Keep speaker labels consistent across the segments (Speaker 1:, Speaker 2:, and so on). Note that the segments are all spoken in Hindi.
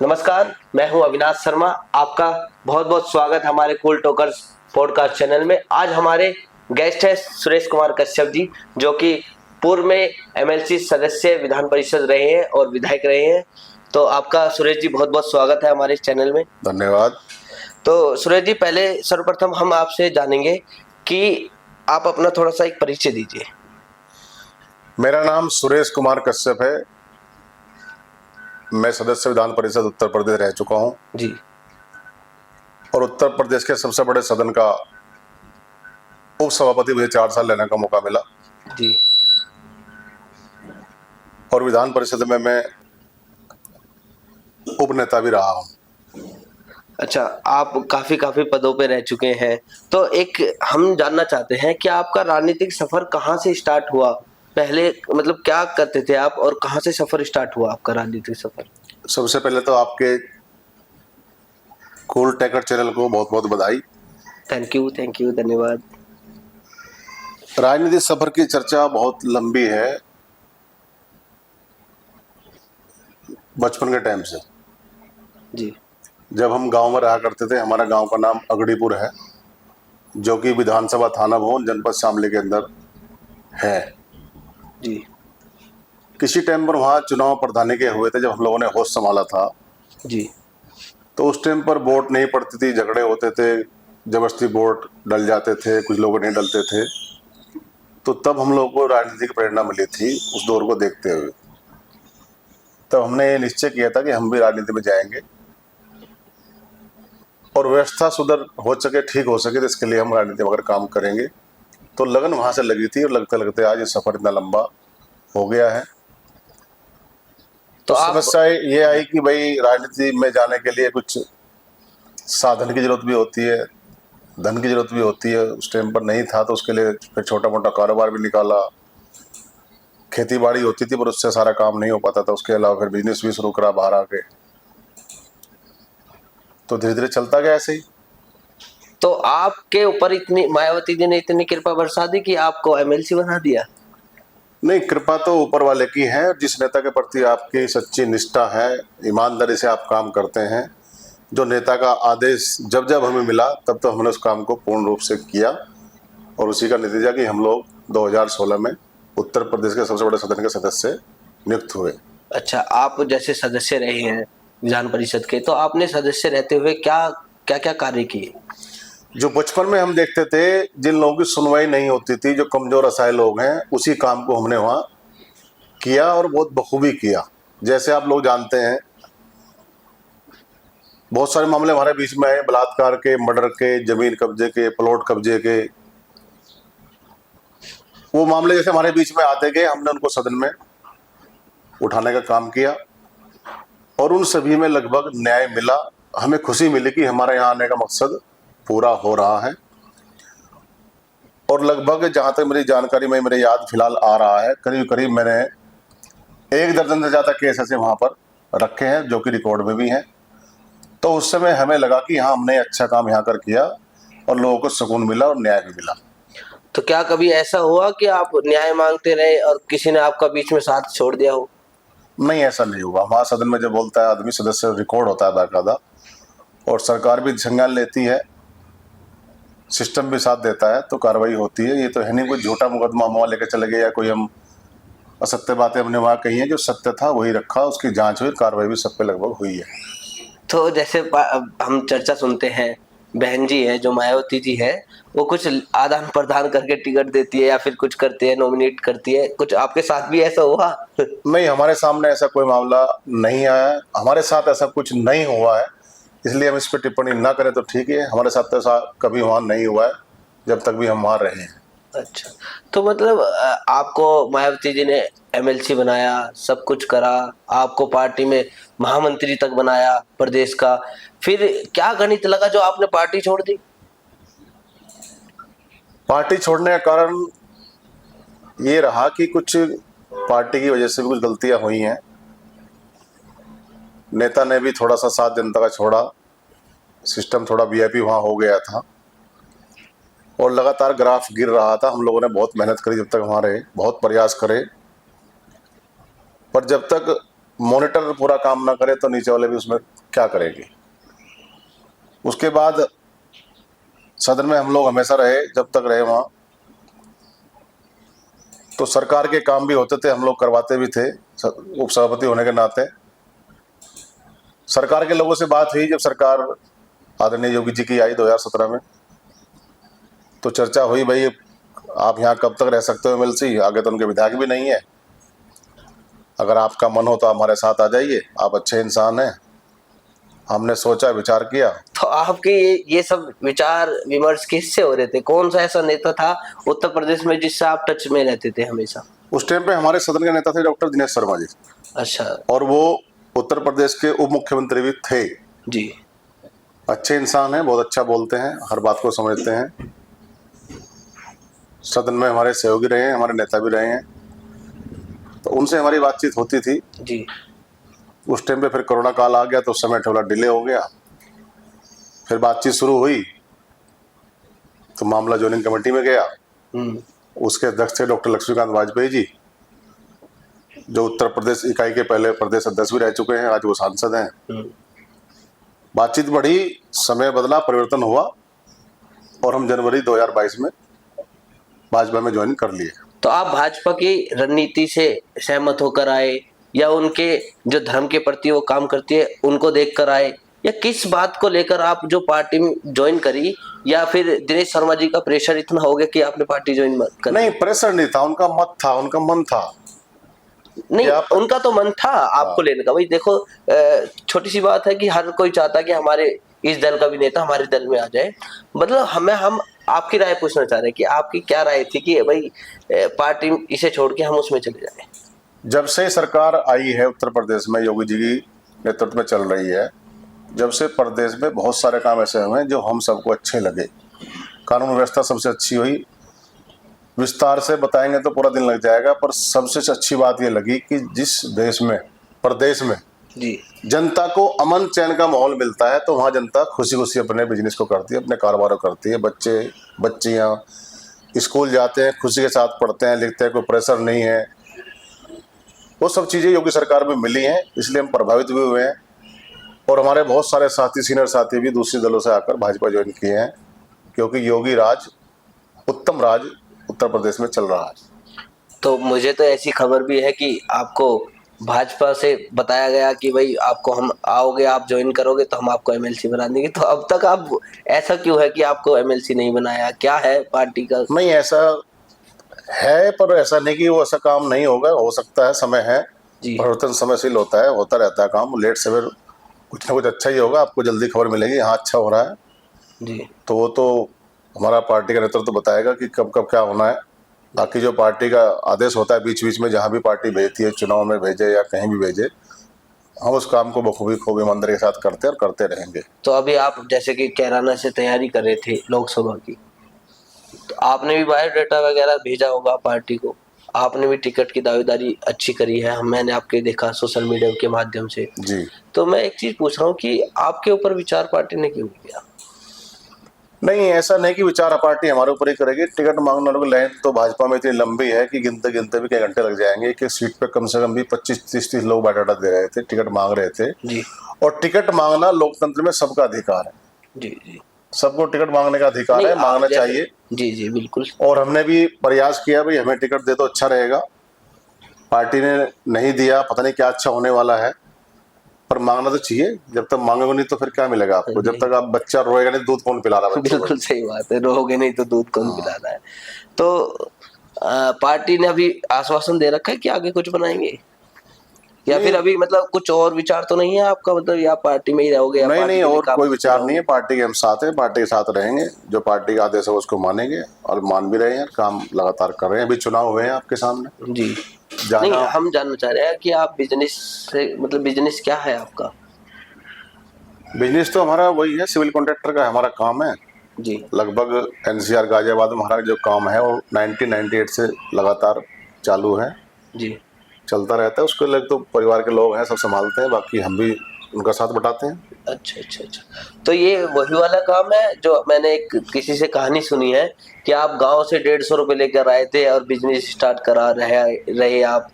Speaker 1: नमस्कार, मैं हूं अविनाश शर्मा। आपका बहुत बहुत स्वागत है हमारे कूल टॉकर्स पॉडकास्ट चैनल में। आज हमारे गेस्ट है सुरेश कुमार कश्यप जी, जो कि पूर्व में एमएलसी सदस्य विधान परिषद रहे हैं और विधायक रहे हैं। तो आपका सुरेश जी बहुत बहुत स्वागत है हमारे इस चैनल में।
Speaker 2: धन्यवाद।
Speaker 1: तो सुरेश जी, पहले सर्वप्रथम हम आपसे जानेंगे कि आप अपना थोड़ा सा एक परिचय दीजिए।
Speaker 2: मेरा नाम सुरेश कुमार कश्यप है। मैं सदस्य विधान परिषद उत्तर प्रदेश रह चुका हूं
Speaker 1: जी।
Speaker 2: और उत्तर प्रदेश के सबसे बड़े सदन का उप सभापति मुझे 4 साल लेने का मौका मिला
Speaker 1: जी।
Speaker 2: और विधान परिषद में मैं उप नेता भी रहा हूं।
Speaker 1: अच्छा, आप काफी काफी पदों पे रह चुके हैं। तो एक हम जानना चाहते हैं कि आपका राजनीतिक सफर कहाँ से स्टार्ट हुआ। पहले मतलब क्या करते थे आप और कहाँ से सफर स्टार्ट हुआ आपका राजनीतिक सफर।
Speaker 2: सबसे पहले तो आपके कूल टैकर चैनल को बहुत बहुत बधाई।
Speaker 1: थैंक यू, धन्यवाद।
Speaker 2: राजनीतिक सफर की चर्चा बहुत लंबी है, बचपन के टाइम से।
Speaker 1: जी।
Speaker 2: जब हम गांव में रहा करते थे, हमारा गांव का नाम अगड़ीपुर है, जो कि विधानसभा थाना भवन जनपद शामली के अंदर है।
Speaker 1: जी।
Speaker 2: किसी टाइम पर वहाँ चुनाव प्रधानी के हुए थे, जब हम लोगों ने होश संभाला था।
Speaker 1: जी।
Speaker 2: तो उस टाइम पर वोट नहीं पड़ती थी, झगड़े होते थे, जबरदस्ती वोट डल जाते थे, कुछ लोग नहीं डलते थे। तो तब हम लोगों को राजनीति की प्रेरणा मिली थी उस दौर को देखते हुए। तब हमने ये निश्चय किया था कि हम भी राजनीति में जाएंगे और व्यवस्था सुधर हो सके, ठीक हो सके, तो इसके लिए हम राजनीति में अगर काम करेंगे। तो लगन वहां से लगी थी और लगते लगते आज ये सफर इतना लंबा हो गया है।
Speaker 1: तो
Speaker 2: तो
Speaker 1: आप।
Speaker 2: समस्या ये आई कि भाई राजनीति में जाने के लिए कुछ साधन की जरूरत भी होती है, धन की जरूरत भी होती है। उस टाइम पर नहीं था, तो उसके लिए फिर छोटा मोटा कारोबार भी निकाला। खेती बाड़ी होती थी पर उससे सारा काम नहीं हो पाता था। उसके अलावा फिर बिजनेस भी शुरू करा बाहर आके। तो धीरे धीरे चलता गया ऐसे ही।
Speaker 1: तो आपके ऊपर इतनी मायावती जी ने इतनी कृपा बरसा दी कि आपको एमएलसी बना दिया।
Speaker 2: नहीं, कृपा तो ऊपर वाले की है। जिस नेता के प्रति आपकी सच्ची निष्ठा है, ईमानदारी से आप काम करते हैं, जो नेता का आदेश जब जब हमें मिला तब तो हमने उस काम को पूर्ण रूप से किया। और उसी का नतीजा कि हम लोग 2016 में उत्तर प्रदेश के सबसे बड़े सदन के सदस्य नियुक्त हुए।
Speaker 1: अच्छा, आप जैसे सदस्य रहे हैं विधान परिषद के, तो आपने सदस्य रहते हुए क्या क्या क्या कार्य किए।
Speaker 2: जो बचपन में हम देखते थे, जिन लोगों की सुनवाई नहीं होती थी, जो कमजोर असहाय लोग हैं, उसी काम को हमने वहाँ किया और बहुत बखूबी किया। जैसे आप लोग जानते हैं, बहुत सारे मामले हमारे बीच में आए, बलात्कार के, मर्डर के, जमीन कब्जे के, प्लॉट कब्जे के। वो मामले जैसे हमारे बीच में आते गए, हमने उनको सदन में उठाने का काम किया और उन सभी में लगभग न्याय मिला। हमें खुशी मिली कि हमारे यहाँ आने का मकसद पूरा हो रहा है। और लगभग जहाँ तक मेरी जानकारी में, मेरे याद फिलहाल आ रहा है, करीब करीब मैंने 1 दर्जन से ज़्यादा केस ऐसे वहाँ पर रखे हैं, जो कि रिकॉर्ड में भी हैं। तो उस समय हमें लगा कि हाँ, हमने अच्छा काम यहाँ कर किया और लोगों को सुकून मिला और न्याय भी मिला।
Speaker 1: तो क्या कभी ऐसा हुआ कि आप न्याय मांगते रहे और किसी ने आपका बीच में साथ छोड़ दिया हो।
Speaker 2: नहीं, ऐसा नहीं हुआ। हमारा सदन में जब बोलता है आदमी, सदस्य रिकॉर्ड होता है बाकायदा, और सरकार भी संज्ञान लेती है, सिस्टम भी साथ देता है, तो कार्रवाई होती है। ये तो है नहीं कोई झूठा मुकदमा हम वहाँ लेकर चले गए या कोई हम असत्य बातें हमने वहाँ कही हैं। जो सत्य था वही रखा, उसकी जांच हुई, कार्रवाई भी सब पे लगभग हुई है।
Speaker 1: तो जैसे हम चर्चा सुनते हैं, बहन जी है जो मायावती जी है, वो कुछ आदान प्रदान करके टिकट देती है या फिर कुछ करती है, नॉमिनेट करती है। कुछ आपके साथ भी ऐसा हुआ।
Speaker 2: नहीं, हमारे सामने ऐसा कोई मामला नहीं आया है, हमारे साथ ऐसा कुछ नहीं हुआ है, इसलिए हम इस पर टिप्पणी ना करें तो ठीक है। हमारे साथ तो ऐसा कभी वहाँ नहीं हुआ है जब तक भी हम वहाँ रहे हैं।
Speaker 1: अच्छा, तो मतलब आपको मायावती जी ने एमएलसी बनाया, सब कुछ करा, आपको पार्टी में महामंत्री तक बनाया प्रदेश का। फिर क्या गणित लगा जो आपने पार्टी छोड़ दी।
Speaker 2: पार्टी छोड़ने का कारण ये रहा कि कुछ पार्टी की वजह से भी कुछ गलतियां हुई हैं। नेता ने भी थोड़ा सा साथ जनता का छोड़ा, सिस्टम थोड़ा वीआईपी वहाँ हो गया था और लगातार ग्राफ गिर रहा था। हम लोगों ने बहुत मेहनत करी, जब तक वहाँ रहे, बहुत प्रयास करे, पर जब तक मॉनिटर पूरा काम ना करे तो नीचे वाले भी उसमें क्या करेंगे। उसके बाद सदन में हम लोग हमेशा रहे, जब तक रहे वहाँ, तो सरकार के काम भी होते थे, हम लोग करवाते भी थे उपसभापति होने के नाते। सरकार के लोगों से बात हुई जब सरकार आदरणीय योगी जी की आई 2017 में, तो चर्चा हुई, भाई आप यहाँ कब तक रह सकते हो एमएलसी, आगे तो उनके विधायक भी नहीं है, अगर आपका मन हो तो हमारे साथ आ जाइए, आप अच्छे इंसान हैं। हमने सोचा, विचार किया।
Speaker 1: तो आपके ये सब विचार विमर्श किससे हो रहे थे? कौन सा ऐसा नेता था उत्तर प्रदेश में जिससे आप टच में रहते थे हमेशा?
Speaker 2: उस टाइम पे हमारे सदन के नेता थे डॉक्टर दिनेश शर्मा जी।
Speaker 1: अच्छा।
Speaker 2: और वो उत्तर प्रदेश के उप मुख्यमंत्री भी थे
Speaker 1: जी।
Speaker 2: अच्छे इंसान हैं, बहुत अच्छा बोलते हैं, हर बात को समझते हैं। सदन में हमारे सहयोगी रहे हैं, हमारे नेता भी रहे हैं, तो उनसे हमारी बातचीत होती थी
Speaker 1: जी।
Speaker 2: उस टाइम पे फिर कोरोना काल आ गया तो उस समय थोड़ा डिले हो गया। फिर बातचीत शुरू हुई तो मामला ज्वाइनिंग कमेटी में गया। उसके अध्यक्ष थे डॉक्टर लक्ष्मीकांत वाजपेयी जी, जो उत्तर प्रदेश इकाई के पहले प्रदेश अध्यक्ष भी रह चुके हैं, आज वो सांसद हैं। बातचीत बढ़ी, समय बदला, परिवर्तन हुआ और हम जनवरी 2022 में भाजपा में ज्वाइन कर लिए।
Speaker 1: तो आप भाजपा की रणनीति से सहमत होकर आए, या उनके जो धर्म के प्रति वो काम करती है उनको देखकर आए, या किस बात को लेकर आप जो पार्टी में ज्वाइन करी, या फिर दिनेश शर्मा जी का प्रेशर इतना हो गया कि आपने पार्टी ज्वाइन कर?
Speaker 2: नहीं, प्रेशर नहीं था, उनका मत था, उनका मन था।
Speaker 1: नहीं, उनका तो मन था आपको लेने का। भाई देखो, छोटी सी बात है कि हर कोई चाहता है कि हमारे इस दल का भी नेता हमारे दल में आ जाए। मतलब हम आपकी राय पूछना चाह रहे हैं कि आपकी क्या राय थी कि भाई पार्टी इसे छोड़ के हम उसमें चले जाए?
Speaker 2: जब से सरकार आई है उत्तर प्रदेश में, योगी जी की नेतृत्व में चल रही है, जब से प्रदेश में बहुत सारे काम ऐसे हुए जो हम सबको अच्छे लगे। कानून व्यवस्था सबसे अच्छी हुई, विस्तार से बताएंगे तो पूरा दिन लग जाएगा, पर सबसे अच्छी बात ये लगी कि जिस देश में, प्रदेश में
Speaker 1: जी,
Speaker 2: जनता को अमन चैन का माहौल मिलता है तो वहाँ जनता खुशी खुशी अपने बिजनेस को करती है, अपने कारोबार को करती है। बच्चे बच्चियाँ स्कूल जाते हैं, खुशी के साथ पढ़ते हैं, लिखते हैं, कोई प्रेशर नहीं है। वो सब चीज़ें योगी सरकार में मिली हैं, इसलिए हम प्रभावित भी हुए हैं। और हमारे बहुत सारे साथी, सीनियर साथी भी दूसरे दलों से आकर भाजपा ज्वाइन किए हैं, क्योंकि योगी राज, उत्तम राज उत्तर प्रदेश में चल रहा है।
Speaker 1: तो मुझे तो ऐसी खबर भी है कि आपको भाजपा से बताया गया कि भाई आपको हम आओगे, आप ज्वाइन करोगे तो हम आपको एमएलसी बना देंगे। तो अब तक आप, ऐसा क्यों है कि आपको एमएलसी नहीं बनाया? क्या है पार्टी का?
Speaker 2: नहीं, ऐसा है, पर ऐसा नहीं कि वो ऐसा काम नहीं होगा, हो सकता है, समय है, परिवर्तन समयशील होता है, होता रहता है काम। लेट सवेर कुछ ना कुछ अच्छा ही होगा, आपको जल्दी खबर मिलेगी, हाँ अच्छा हो रहा है
Speaker 1: जी।
Speaker 2: तो वो तो हमारा पार्टी का नेतृत्व तो बताएगा कि कब कब क्या होना है। बाकी जो पार्टी का आदेश होता है बीच बीच में, जहाँ भी पार्टी भेजती है, चुनाव में भेजे या कहीं भी भेजे, हम उस काम को बखूबी खूब ईमानदारी के साथ करते हैं और करते रहेंगे।
Speaker 1: तो अभी आप जैसे कि कैराना से तैयारी कर रहे थे लोकसभा की, तो आपने भी बायोडाटा वगैरह भेजा होगा पार्टी को, आपने भी टिकट की दावेदारी अच्छी करी है, मैंने आपके देखा सोशल मीडिया के माध्यम से
Speaker 2: जी।
Speaker 1: तो मैं एक चीज पूछ रहा हूँ कि आपके ऊपर विचार पार्टी ने क्यों किया?
Speaker 2: नहीं, ऐसा नहीं कि विचार पार्टी हमारे ऊपर ही करेगी। टिकट मांगने वालों की लाइन तो भाजपा में इतनी लंबी है कि गिनते गिनते भी कई घंटे लग जाएंगे। एक सीट पे कम से कम भी 25-30 लोग बायोडाटा दे रहे थे, टिकट मांग रहे थे
Speaker 1: जी।
Speaker 2: और टिकट मांगना लोकतंत्र में सबका अधिकार है।
Speaker 1: जी जी,
Speaker 2: सबको टिकट मांगने का अधिकार है, मांगना चाहिए।
Speaker 1: जी जी बिल्कुल।
Speaker 2: और हमने भी प्रयास किया, भाई हमें टिकट दे तो अच्छा रहेगा। पार्टी ने नहीं दिया, पता नहीं क्या अच्छा होने वाला है, पर मांगना तो चाहिए। जब तक मांगोगे नहीं तो फिर क्या मिलेगा आपको? जब तक आप, बच्चा रोएगा नहीं, दूध कौन पिला रहा है?
Speaker 1: बिल्कुल सही बात है, रोगे नहीं तो दूध कौन पिला रहा है। तो पार्टी ने अभी आश्वासन दे रखा है कि आगे कुछ बनाएंगे, या फिर अभी मतलब कुछ और विचार तो नहीं है आपका? मतलब या पार्टी में ही रहोगे?
Speaker 2: नहीं नहीं, और कोई विचार नहीं है। पार्टी के हम साथ हैं, पार्टी के साथ रहेंगे, जो पार्टी का आदेश है उसको मानेंगे और मान भी रहे हैं, काम लगातार कर रहे हैं। अभी चुनाव हुए हैं आपके सामने
Speaker 1: जी। नहीं, हम जानना चाह रहे हैं कि आप बिजनेस से, मतलब बिजनेस क्या है आपका?
Speaker 2: बिजनेस तो हमारा वही है, सिविल कॉन्ट्रैक्टर का हमारा काम है
Speaker 1: जी।
Speaker 2: लगभग एनसीआर गाजियाबाद में हमारा जो काम है वो 1998 से लगातार चालू है
Speaker 1: जी,
Speaker 2: चलता रहता है। उसके लिए तो परिवार के लोग हैं, सब संभालते हैं, बाकी हम भी उनका साथ बटाते हैं।
Speaker 1: अच्छा अच्छा अच्छा। तो ये वही वाला काम है जो मैंने एक किसी से कहानी सुनी है कि आप गांव से 150 रुपए लेकर आए थे और बिजनेस स्टार्ट करा रहे आप,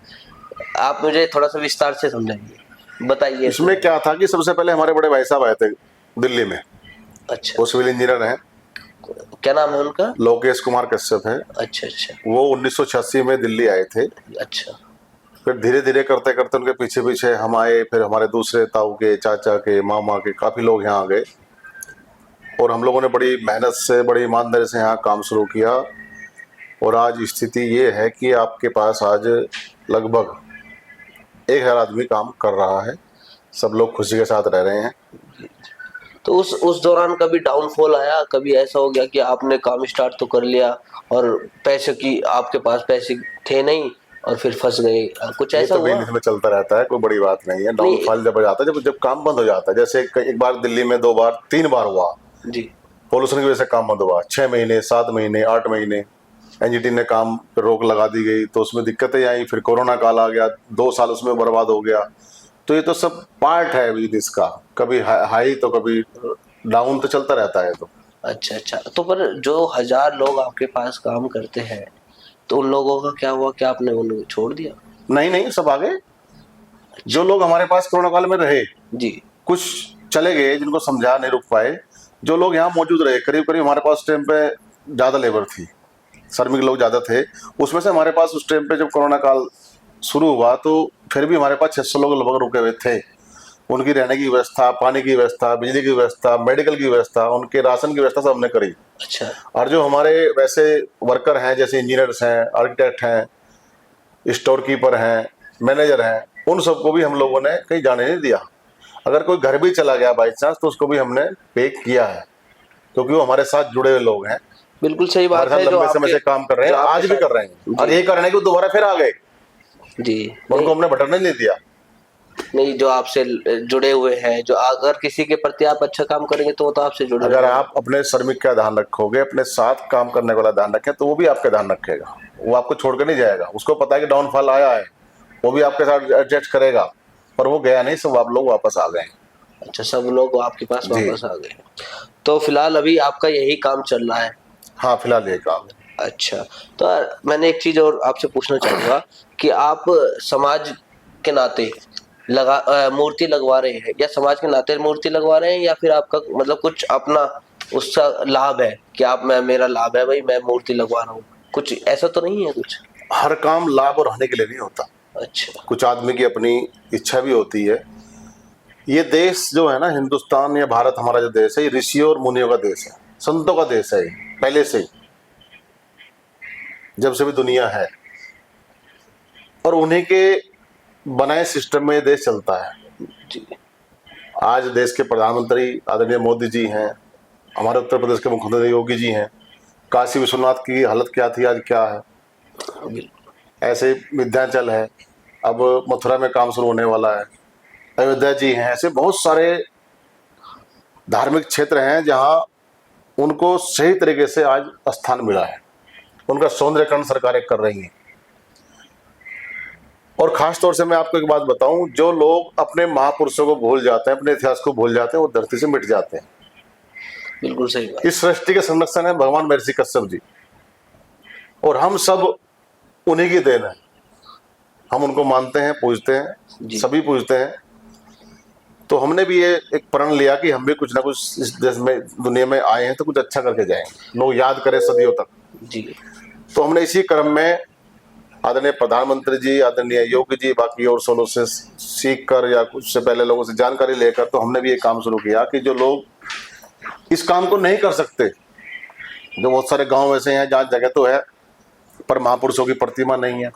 Speaker 1: आप मुझे थोड़ा सा विस्तार से समझाइए, बताइए।
Speaker 2: इसमें क्या था कि सबसे पहले हमारे बड़े भाई साहब आए थे दिल्ली में,
Speaker 1: अच्छा,
Speaker 2: वो सिविल इंजीनियर हैं,
Speaker 1: क्या नाम है उनका?
Speaker 2: लोकेश कुमार कश्यप है।
Speaker 1: अच्छा अच्छा।
Speaker 2: वो 1986 में दिल्ली आए थे।
Speaker 1: अच्छा
Speaker 2: फिर धीरे धीरे करते करते उनके पीछे पीछे हम आए, फिर हमारे दूसरे ताऊ के, चाचा के, मामा के काफी लोग यहाँ आ गए, और हम लोगों ने बड़ी मेहनत से, बड़ी ईमानदारी से यहाँ काम शुरू किया। और आज स्थिति ये है कि आपके पास आज लगभग 1,000 आदमी काम कर रहा है, सब लोग खुशी के साथ रह रहे हैं।
Speaker 1: तो उस दौरान कभी डाउनफॉल आया, कभी ऐसा हो गया कि आपने काम स्टार्ट तो कर लिया और पैसे की, आपके पास पैसे थे नहीं और फिर फंस गए, कुछ
Speaker 2: ये
Speaker 1: ऐसा
Speaker 2: तो
Speaker 1: हुआ?
Speaker 2: बिजनेस में चलता रहता है, कोई बड़ी बात नहीं है।
Speaker 1: नहीं।
Speaker 2: डाउनफॉल जब हो जाता है, जब जब काम बंद हो जाता है, जैसे एक बार दिल्ली में 2 बार 3 बार हुआ,
Speaker 1: जी।
Speaker 2: पॉल्यूशन की वजह से काम बंद हुआ, 6 महीने, 7 महीने, 8 महीने एनजीटी ने काम पे रोक लगा दी गई, तो उसमें दिक्कतें आई। फिर कोरोना काल आ गया, 2 साल उसमें बर्बाद हो गया। तो ये तो सब पार्ट है बिजनेस का, कभी हाई तो कभी डाउन, तो चलता रहता है। तो
Speaker 1: अच्छा अच्छा। तो पर जो 1000 लोग आपके पास काम करते हैं, तो उन लोगों का क्या हुआ, क्या आपने उन्हें छोड़ दिया?
Speaker 2: नहीं नहीं, सब आ गए। जो लोग हमारे पास कोरोना काल में रहे,
Speaker 1: जी।
Speaker 2: कुछ चले गए जिनको समझा नहीं रुक पाए। जो लोग यहाँ मौजूद रहे, करीब करीब हमारे पास टाइम पे ज़्यादा लेबर थी, श्रमिक लोग ज़्यादा थे। उसमें से हमारे पास उस टाइम पे जब कोरोना काल शुरू हुआ, तो फिर भी हमारे पास 600 लोग लगभग रुके हुए थे। उनकी रहने की व्यवस्था, पानी की व्यवस्था, बिजली की व्यवस्था, मेडिकल की व्यवस्था, उनके राशन की व्यवस्था सब हमने करी।
Speaker 1: अच्छा।
Speaker 2: और जो हमारे वैसे वर्कर हैं, जैसे इंजीनियर्स हैं, आर्किटेक्ट हैं, स्टोर कीपर हैं, मैनेजर हैं, उन सबको भी हम लोगों ने कहीं जाने नहीं दिया। अगर कोई घर भी चला गया बाई चांस, तो उसको भी हमने पे किया है, क्योंकि वो हमारे साथ जुड़े हुए लोग हैं,
Speaker 1: बिल्कुल सही
Speaker 2: हमारे
Speaker 1: बात
Speaker 2: साथ
Speaker 1: है। जो
Speaker 2: लंबे समय
Speaker 1: आपके
Speaker 2: से काम कर रहे
Speaker 1: जो
Speaker 2: हैं,
Speaker 1: आपके
Speaker 2: आज भी
Speaker 1: साथ।
Speaker 2: कर रहे हैं। और
Speaker 1: जी
Speaker 2: यही कारण है कि वो दोबारा फिर आ गए,
Speaker 1: जी।
Speaker 2: उनको हमने बटन नहीं दिया।
Speaker 1: नहीं, जो आपसे जुड़े हुए हैं, जो अगर किसी के प्रति आप अच्छा काम करेंगे तो वो तो आपसे जुड़े
Speaker 2: अगर
Speaker 1: रहेंगे।
Speaker 2: आप अपने श्रमिक का ध्यान रखोगे, अपने साथ काम करने वाला ध्यान रखें, तो वो भी आपका ध्यान रखेगा, वो आपको छोड़कर नहीं जाएगा। उसको पता है कि डाउनफॉल आया है, वो भी आपके साथ एडजस्ट करेगा। पर वो गया नहीं, सब आप लोग वापस आ गए।
Speaker 1: अच्छा, सब लोग आपके पास
Speaker 2: जी
Speaker 1: वापस आ गए। तो फिलहाल अभी आपका यही काम चल रहा है?
Speaker 2: हाँ, फिलहाल ये काम है।
Speaker 1: अच्छा। तो मैंने एक चीज और आपसे पूछना चाहूंगा कि आप समाज के नाते मूर्ति लगवा रहे हैं, या समाज के नाते मूर्ति लगवा रहे हैं, या फिर आपका मतलब कुछ अपना उसका लाभ है कि आप, मैं, मेरा लाभ है भाई, मैं मूर्ति लगवा रहा हूँ, कुछ ऐसा तो नहीं है कुछ?
Speaker 2: हर काम लाभ और हानि के लिए नहीं होता,
Speaker 1: अच्छा।
Speaker 2: कुछ आदमी की अपनी इच्छा भी होती है। ये देश जो है ना, हिंदुस्तान या भारत हमारा जो देश है, ये ऋषियों और मुनियों का देश है, संतों का देश है। ये पहले से ही, जब से भी दुनिया है, और उन्हीं के बनाए सिस्टम में ये देश चलता है।
Speaker 1: जी।
Speaker 2: आज देश के प्रधानमंत्री आदरणीय मोदी जी हैं, हमारे उत्तर प्रदेश के मुख्यमंत्री योगी जी हैं। काशी विश्वनाथ की हालत क्या थी, आज क्या है।
Speaker 1: बिल्कुल।
Speaker 2: ऐसे विंध्याचल है, अब मथुरा में काम शुरू होने वाला है। अयोध्या जी हैं, ऐसे बहुत सारे धार्मिक क्षेत्र हैं जहां उनको सही तरीके से आज स्थान मिला है। उनका सौंदर्यकरण सरकारें कर रही हैं। और खास तौर से मैं आपको एक बात बताऊं, जो लोग अपने महापुरुषों को भूल जाते हैं, अपने इतिहास को भूल जाते हैं, वो धरती से मिट जाते हैं।
Speaker 1: बिल्कुल सही बात।
Speaker 2: इस सृष्टि के संरक्षण है भगवान महर्षि कश्यप जी, और हम सब उन्हीं की देन है। हम उनको मानते हैं, पूजते हैं,
Speaker 1: जी।
Speaker 2: सभी पूजते हैं। तो हमने भी ये एक प्रण लिया कि हम भी कुछ ना कुछ इस देश में, दुनिया में आए हैं तो कुछ अच्छा करके जाएंगे, लोग याद करें सदियों तक।
Speaker 1: जी।
Speaker 2: तो हमने इसी क्रम में आदरणीय प्रधानमंत्री जी, आदरणीय योगी जी, बाकी और सोलों से सीख कर या कुछ से पहले लोगों से जानकारी लेकर, तो हमने भी ये काम शुरू किया कि जो लोग इस काम को नहीं कर सकते, जो बहुत सारे गांव ऐसे हैं जहाँ जगह तो है पर महापुरुषों की प्रतिमा नहीं है,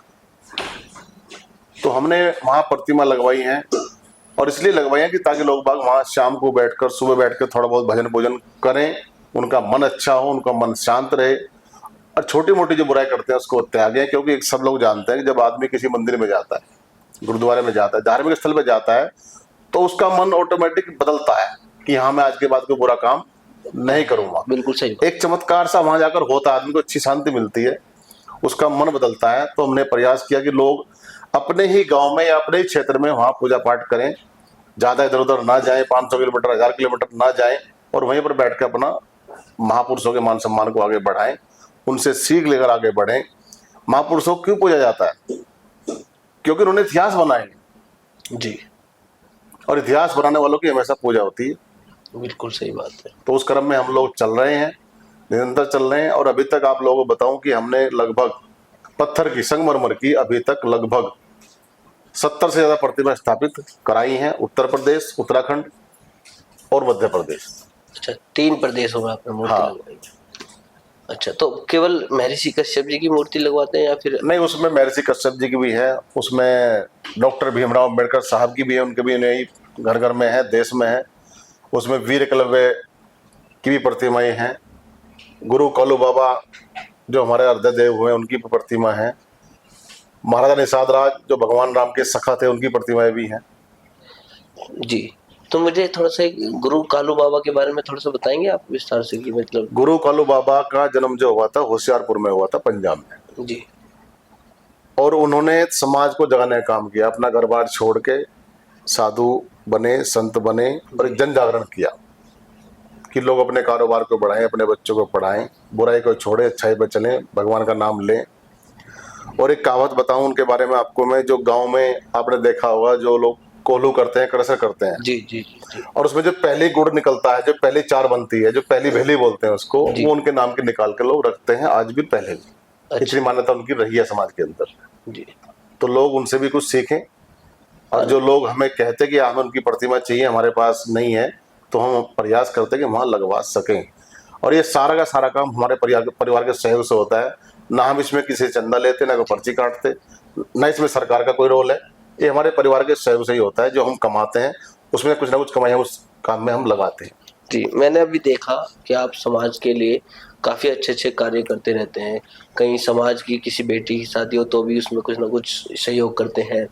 Speaker 2: तो हमने वहाँ प्रतिमा लगवाई है। और इसलिए लगवाई है कि ताकि लोग बाग वहाँ शाम को बैठकर, सुबह बैठकर थोड़ा बहुत भजन पूजन करें, उनका मन अच्छा हो, उनका मन शांत रहे, और छोटी मोटी जो बुराई करते हैं उसको त्यागें। क्योंकि सब लोग जानते हैं कि जब आदमी किसी मंदिर में जाता है, गुरुद्वारे में जाता है, धार्मिक स्थल पे जाता है, तो उसका मन ऑटोमेटिक बदलता है कि हाँ, मैं आज के बाद कोई बुरा काम नहीं करूंगा।
Speaker 1: बिल्कुल सही।
Speaker 2: एक चमत्कार सा वहां जाकर होता है, आदमी को अच्छी शांति मिलती है, उसका मन बदलता है। तो हमने प्रयास किया कि लोग अपने ही गांव में या अपने ही क्षेत्र में वहां पूजा पाठ करें, ज्यादा इधर उधर ना जाएं, 500 किलोमीटर, 1000 किलोमीटर ना जाएं, और वहीं पर बैठ कर अपना महापुरुषों के मान सम्मान को आगे बढ़ाएं, उनसे सीख लेकर आगे बढ़ें। महापुरुषों को क्यों पूजा जाता है? क्योंकि उन्होंने इतिहास बनाए
Speaker 1: जी,
Speaker 2: और इतिहास बनाने वालों की हमेशा पूजा होती है।
Speaker 1: बिल्कुल सही बात है।
Speaker 2: तो उस क्रम में हम लोग चल रहे हैं, निरंतर चल रहे हैं। और अभी तक आप लोगों को बताऊं कि हमने लगभग पत्थर की, संगमरमर की अभी तक लगभग 70 से ज्यादा प्रतिमा स्थापित कराई हैं, उत्तर प्रदेश, उत्तराखंड और मध्य प्रदेश।
Speaker 1: अच्छा, 3 प्रदेशों में आपने मूर्ति
Speaker 2: हाँ।
Speaker 1: लगवाई है। अच्छा, तो केवल महर्षि कश्यप जी की मूर्ति लगवाते हैं या फिर?
Speaker 2: नहीं, उसमें महर्षि कश्यप जी की भी है, उसमें डॉक्टर भीमराव अम्बेडकर साहब की भी है, उनके भी नई घर घर में है, देश में है। उसमें वीर एकलव्य की भी प्रतिमाएं हैं। गुरु कालू बाबा जो हमारे अर्ध देव हुए, उनकी भी प्रतिमा है। महाराजा निषाद राज जो भगवान राम के सखा थे, उनकी प्रतिमाएं भी हैं।
Speaker 1: जी, तो मुझे थोड़ा सा एक गुरु कालू बाबा के बारे में थोड़ा सा बताएंगे आप विस्तार से, कि मतलब?
Speaker 2: गुरु कालू बाबा का जन्म जो हुआ था होशियारपुर में हुआ था, पंजाब में।
Speaker 1: जी,
Speaker 2: और उन्होंने समाज को जगाने का काम किया, अपना घर बार छोड़ के साधु बने, संत बने और एक जन जागरण किया कि लोग अपने कारोबार को बढ़ाएं, अपने बच्चों को पढ़ाएं, बुराई को छोड़े, अच्छाई पर चलें, भगवान का नाम लें। और एक कहावत बताऊं उनके बारे में आपको मैं, जो गांव में आपने देखा होगा, जो लोग कोल्हू करते हैं, कड़सर करते हैं,
Speaker 1: जी, जी, जी,
Speaker 2: और उसमें जो पहली गुड़ निकलता है, जो पहली चार बनती है, जो पहली भेली बोलते हैं उसको,
Speaker 1: जी।
Speaker 2: वो उनके नाम के निकाल के लोग रखते हैं आज भी, पहले भी।
Speaker 1: अच्छा।
Speaker 2: इतनी मान्यता उनकी रही है समाज के अंदर।
Speaker 1: जी,
Speaker 2: तो लोग उनसे भी कुछ सीखें। और जो लोग हमें कहते हैं कि हमें उनकी प्रतिमा चाहिए, हमारे पास नहीं है, तो हम प्रयास करते हैं कि वहां लगवा सकें। और ये सारा का सारा काम हमारे परिवार के सहयोग से होता है। ना हम इसमें किसी से चंदा लेते, ना कोई पर्ची काटते, ना इसमें सरकार का कोई रोल है। ये हमारे परिवार के सहयोग से ही होता है। जो हम कमाते हैं उसमें कुछ ना कुछ कमाई हम उस काम में हम लगाते हैं।
Speaker 1: जी, मैंने अभी देखा कि आप समाज के लिए काफी अच्छे अच्छे कार्य करते रहते हैं। कहीं समाज की किसी बेटी की शादी हो तो भी उसमें कुछ ना कुछ सहयोग करते हैं।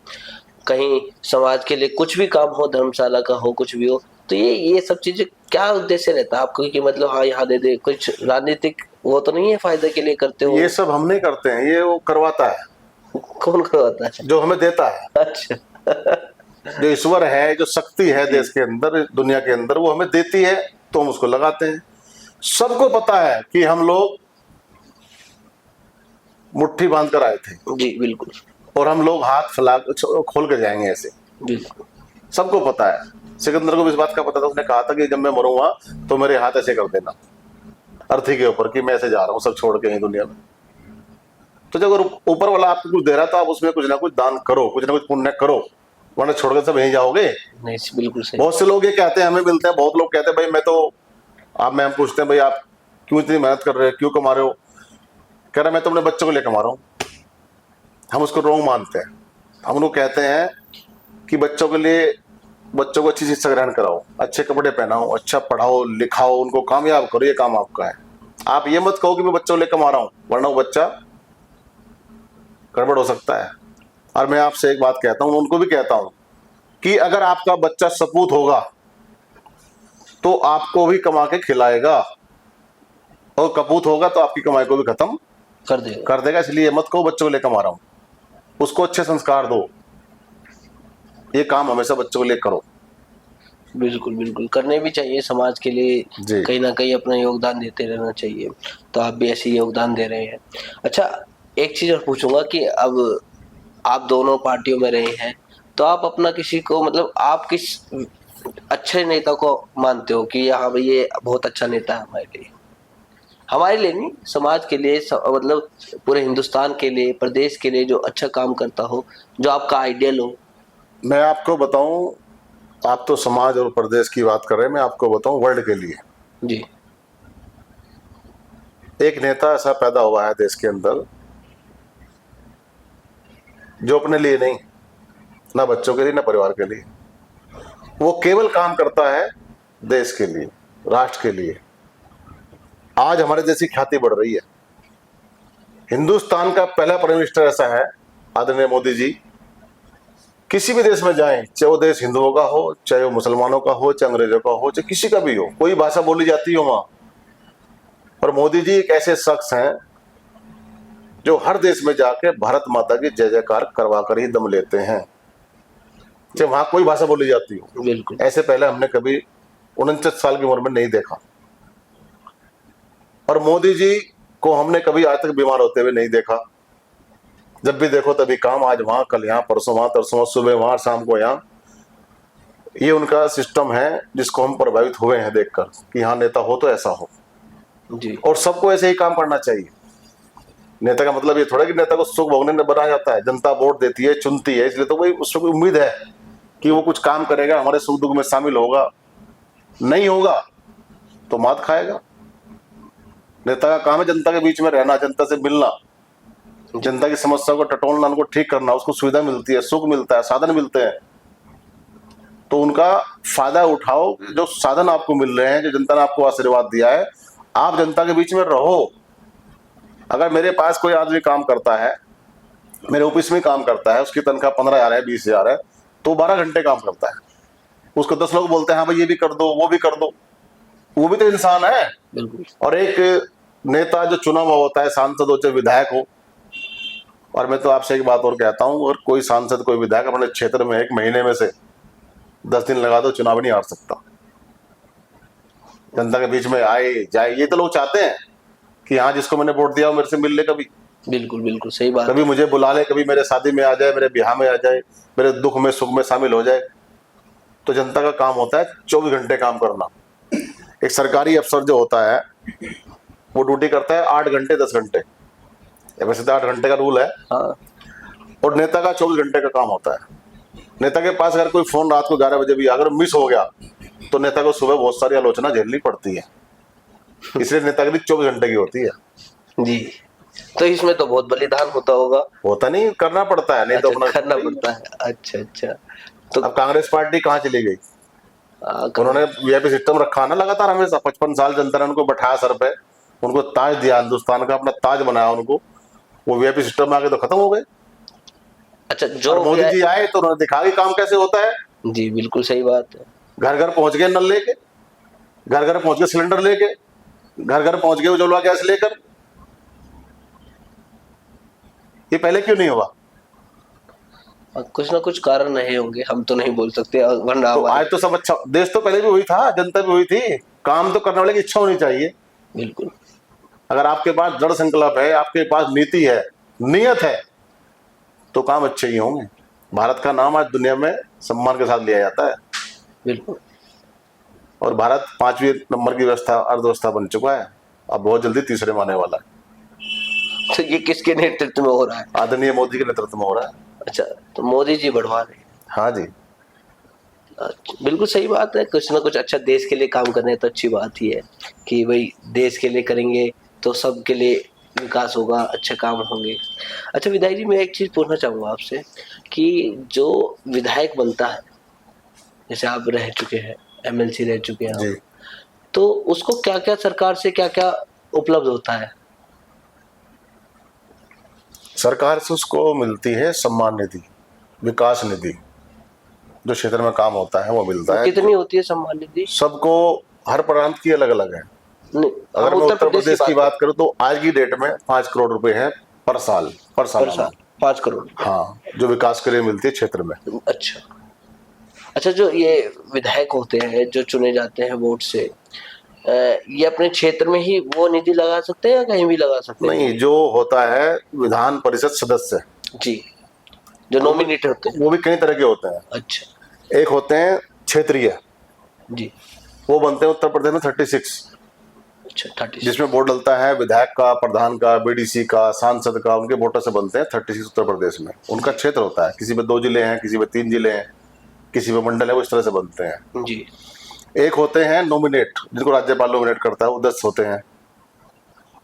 Speaker 1: कहीं समाज के लिए कुछ भी काम हो, धर्मशाला का हो, कुछ भी हो, तो ये सब चीजें क्या उद्देश्य रहता है आपको, कि मतलब हाँ यहाँ दे दे, कुछ राजनीतिक वो तो नहीं है, फायदे के लिए करते हो?
Speaker 2: ये सब हम नहीं करते हैं, ये वो करवाता है
Speaker 1: कौन करवाता है?
Speaker 2: जो हमें देता है।
Speaker 1: अच्छा।
Speaker 2: जो ईश्वर है, जो शक्ति है देश के अंदर, दुनिया के अंदर, वो हमें देती है, तो हम उसको लगाते हैं। सबको पता है कि हम लोग मुट्ठी बांध कर आए थे,
Speaker 1: जी, बिल्कुल
Speaker 2: और हम लोग हाथ फैला खोल के जाएंगे ऐसे।
Speaker 1: बिल्कुल।
Speaker 2: सबको पता है। सिकंदर को भी इस बात का पता था, उसने कहा था कि जब मैं मरूंगा तो मेरे हाथ ऐसे कर देना अर्थी के ऊपर, कि मैं ऐसे जा रहा हूँ सब छोड़ के ही दुनिया में। तो जब ऊपर वाला आपको कुछ दे रहा, तो आप उसमें कुछ ना कुछ दान करो, कुछ ना कुछ पुण्य करो, वरना छोड़कर सब यहीं जाओगे।
Speaker 1: नहीं, बिल्कुल सही।
Speaker 2: बहुत से लोग ये कहते हैं, हमें मिलते हैं, बहुत लोग कहते हैं भाई मैं तो, आप मैं हम पूछते हैं भाई आप क्यों इतनी मेहनत कर रहे हो, क्यों कमा रहे हो? कह रहा मैं तो अपने बच्चों को लिए कमा रहा हूँ। हम उसको रोंग मानते हैं। हम उनको कहते हैं कि बच्चों के लिए, बच्चों को अच्छी शिक्षा ग्रहण कराओ, अच्छे कपड़े पहनाओ, अच्छा पढ़ाओ लिखाओ, उनको कामयाब करो, ये काम आपका है। आप ये मत कहो कि मैं बच्चों को लिए कमा रहा हूँ, वरना वो बच्चा गड़बड़ हो सकता है। और मैं आपसे एक बात कहता हूँ, उनको भी कहता हूँ कि अगर आपका बच्चा सपूत होगा तो आपको भी कमा के खिलाएगा, और कपूत होगा तो आपकी कमाई को भी खत्म कर देगा। इसलिए मत कहो बच्चों को लिए कमा रहा हूँ, उसको अच्छे संस्कार दो। ये काम हमेशा बच्चों के लिए करो।
Speaker 1: बिल्कुल बिल्कुल, करने भी चाहिए समाज के लिए,
Speaker 2: जी।
Speaker 1: कहीं ना कहीं अपना योगदान देते रहना चाहिए। तो आप भी ऐसे ही योगदान दे रहे हैं। अच्छा, एक चीज और पूछूंगा कि अब आप दोनों पार्टियों में रहे हैं, तो आप अपना किसी को, मतलब आप किस अच्छे नेता को मानते हो कि हाँ भाई ये बहुत अच्छा नेता है हमारे लिए? हमारे लिए नहीं, समाज के लिए, मतलब पूरे हिंदुस्तान के लिए, प्रदेश के लिए, जो अच्छा काम करता हो, जो आपका आइडियल हो।
Speaker 2: मैं आपको बताऊं, आप तो समाज और प्रदेश की बात कर रहे हैं, मैं आपको बताऊं वर्ल्ड के लिए।
Speaker 1: जी,
Speaker 2: एक नेता ऐसा पैदा हुआ है देश के अंदर जो अपने लिए नहीं, ना बच्चों के लिए, ना परिवार के लिए, वो केवल काम करता है देश के लिए, राष्ट्र के लिए। आज हमारे देश की ख्याति बढ़ रही है। हिंदुस्तान का पहला प्राइम मिनिस्टर ऐसा है, आदरणीय मोदी जी। किसी भी देश में जाएं, चाहे वो देश हिंदुओं का हो, चाहे वो मुसलमानों का हो, चाहे अंग्रेजों का हो, चाहे किसी का भी हो, कोई भाषा बोली जाती हो वहां, और मोदी जी एक ऐसे शख्स हैं जो हर देश में जाके भारत माता की जय जयकार करवा कर ही दम लेते हैं, चाहे वहां कोई भाषा बोली जाती हो।
Speaker 1: बिल्कुल।
Speaker 2: ऐसे पहले हमने कभी 49 साल की उम्र में नहीं देखा। और मोदी जी को हमने कभी आज तक बीमार होते हुए नहीं देखा। जब भी देखो तभी काम, आज वहां कल यहाँ, परसों वहां तरसों वहां, सुबह वहां शाम को यहाँ। ये उनका सिस्टम है जिसको हम प्रभावित हुए हैं देखकर कि यहाँ नेता हो तो ऐसा हो,
Speaker 1: जी
Speaker 2: और सबको ऐसे ही काम करना चाहिए। नेता का मतलब ये थोड़ा कि नेता को सुख भोगने में बनाया जाता है। जनता वोट देती है, चुनती है, इसलिए तो भाई उसको कोई उम्मीद है कि वो कुछ काम करेगा, हमारे सुख दुख में शामिल होगा। नहीं होगा तो मात खाएगा। नेता का काम है जनता के बीच में रहना, जनता से मिलना, जनता की समस्या को टटोलना, उनको ठीक करना, उसको सुविधा मिलती है, सुख मिलता है, साधन मिलते हैं, तो उनका फायदा उठाओ। जो साधन आपको मिल रहे हैं, जो जनता ने आपको आशीर्वाद दिया है, आप जनता के बीच में रहो। अगर मेरे पास कोई आदमी काम करता है, मेरे ऑफिस में काम करता है, उसकी तनख्वाह 15,000 है, 20,000 है, तो 12 घंटे काम करता है, उसको 10 लोग बोलते हैं हाँ भाई ये भी कर दो, वो भी कर दो, वो भी तो इंसान है।
Speaker 1: बिल्कुल।
Speaker 2: और एक नेता जो चुना हुआ होता है, सांसद हो चाहे विधायक हो, और मैं तो आपसे एक बात और कहता हूं, अगर कोई सांसद कोई विधायक अपने क्षेत्र में 1 महीने में से 10 दिन लगा दो, चुनाव नहीं हार सकता। जनता के बीच में आए जाए, ये तो लोग चाहते हैं कि हाँ जिसको मैंने वोट दिया वो मेरे से मिल ले, कभी
Speaker 1: बिल्कुल बिल्कुल सही बात।
Speaker 2: कभी मुझे बुला ले, कभी मेरे शादी में आ जाए, मेरे ब्याह में आ जाए, मेरे दुख में सुख में शामिल हो जाए। तो जनता का काम होता है 24 घंटे काम करना। एक सरकारी अफसर जो होता है वो ड्यूटी करता है 8 घंटे 10 घंटे, वैसे तो 8 घंटे का रूल है।
Speaker 1: हाँ
Speaker 2: और नेता का 24 घंटे का काम होता है। नेता के पास अगर कोई फोन रात को 11 बजे भी अगर मिस हो गया तो नेता को सुबह बहुत सारी आलोचना झेलनी पड़ती है, इसलिए नेता की 24 घंटे की होती है।
Speaker 1: जी, तो इसमें तो बहुत बलिदान होता होगा।
Speaker 2: होता नहीं, करना पड़ता है, नहीं तो अपना
Speaker 1: करना पड़ता है। अच्छा अच्छा। तो
Speaker 2: अब कांग्रेस पार्टी कहाँ चली गई? उन्होंने वीआईपी सिस्टम रखा ना लगातार, हमेशा 55 साल जनता ने उनको बैठाया सर पे, उनको ताज दिया, हिंदुस्तान का अपना ताज बनाया उनको। वो वीआईपी सिस्टम में आके तो खत्म हो गए।
Speaker 1: अच्छा, जो
Speaker 2: मोदी जी आए तो उन्होंने दिखा कि काम कैसे होता है।
Speaker 1: जी बिल्कुल सही बात है।
Speaker 2: घर घर पहुंच गए नल लेके, घर घर पहुंच गए सिलेंडर लेके, घर घर पहुंच गए उज्ज्वला गैस लेकर। ये पहले क्यों नहीं हुआ?
Speaker 1: कुछ ना कुछ कारण रहे होंगे, हम तो नहीं बोल सकते, वरना
Speaker 2: तो आज तो सब अच्छा, देश तो पहले भी हुई था, जनता भी हुई थी, काम तो करने वाले की इच्छा होनी चाहिए।
Speaker 1: बिल्कुल।
Speaker 2: अगर आपके पास दृढ़ संकल्प है, आपके पास नीति है, नियत है, तो काम अच्छे ही होंगे। भारत का नाम आज दुनिया में सम्मान के साथ लिया जाता है।
Speaker 1: बिल्कुल।
Speaker 2: और भारत 5वें नंबर की व्यवस्था अर्थव्यवस्था बन चुका है, अब बहुत जल्दी तीसरे में आने वाला है।
Speaker 1: तो ये किसके नेतृत्व में हो रहा है?
Speaker 2: आदरणीय मोदी के नेतृत्व में हो रहा है।
Speaker 1: अच्छा, तो मोदी जी बढ़वा रहे हैं।
Speaker 2: हाँ जी।
Speaker 1: अच्छा, बिल्कुल सही बात है। कुछ ना कुछ अच्छा देश के लिए काम करने है तो अच्छी बात ही है कि भाई देश के लिए करेंगे तो सबके लिए विकास होगा, अच्छे काम होंगे। अच्छा विधायक जी, मैं एक चीज पूछना चाहूंगा आपसे कि जो विधायक बनता है, जैसे आप रह चुके हैं, एमएलसी रह चुके हैं
Speaker 2: जी।
Speaker 1: आप, तो उसको क्या क्या सरकार से क्या क्या उपलब्ध होता है?
Speaker 2: सरकार से उसको मिलती है सम्मान निधि, विकास निधि, जो क्षेत्र में काम होता है वो मिलता है।
Speaker 1: कितनी होती है सम्मान निधि?
Speaker 2: सबको, हर प्रांत की अलग अलग है।
Speaker 1: नहीं,
Speaker 2: अगर
Speaker 1: हम
Speaker 2: मैं उत्तर प्रदेश की बात
Speaker 1: करें।
Speaker 2: करूं तो आज की डेट में 5 करोड़ रुपए है पर साल, पर साल
Speaker 1: 5 करोड़।
Speaker 2: हाँ, जो विकास के लिए मिलती है क्षेत्र में।
Speaker 1: अच्छा अच्छा, जो ये विधायक होते हैं जो चुने जाते हैं वोट से, ये अपने क्षेत्र में ही वो निधि लगा सकते हैं या कहीं भी लगा सकते हैं?
Speaker 2: नहीं, जो होता है विधान परिषद सदस्य
Speaker 1: जी, जो नॉमिनेट होते हैं
Speaker 2: वो भी कई तरह के होते हैं।
Speaker 1: अच्छा।
Speaker 2: एक होते हैं क्षेत्रीय,
Speaker 1: जी।
Speaker 2: वो बनते हैं उत्तर प्रदेश में 36।
Speaker 1: अच्छा, 36।
Speaker 2: जिसमें वोट डलता है विधायक का, प्रधान का, बीडीसी का, सांसद का, उनके वोटर से बनते हैं 36 उत्तर प्रदेश में। उनका क्षेत्र होता है, किसी में 2 जिले हैं, किसी में 3 जिले हैं, किसी में मंडल है, वो इस तरह से बनते हैं।
Speaker 1: जी।
Speaker 2: एक होते हैं नॉमिनेट, जिनको राज्यपाल नॉमिनेट करता है, वो 10 होते हैं।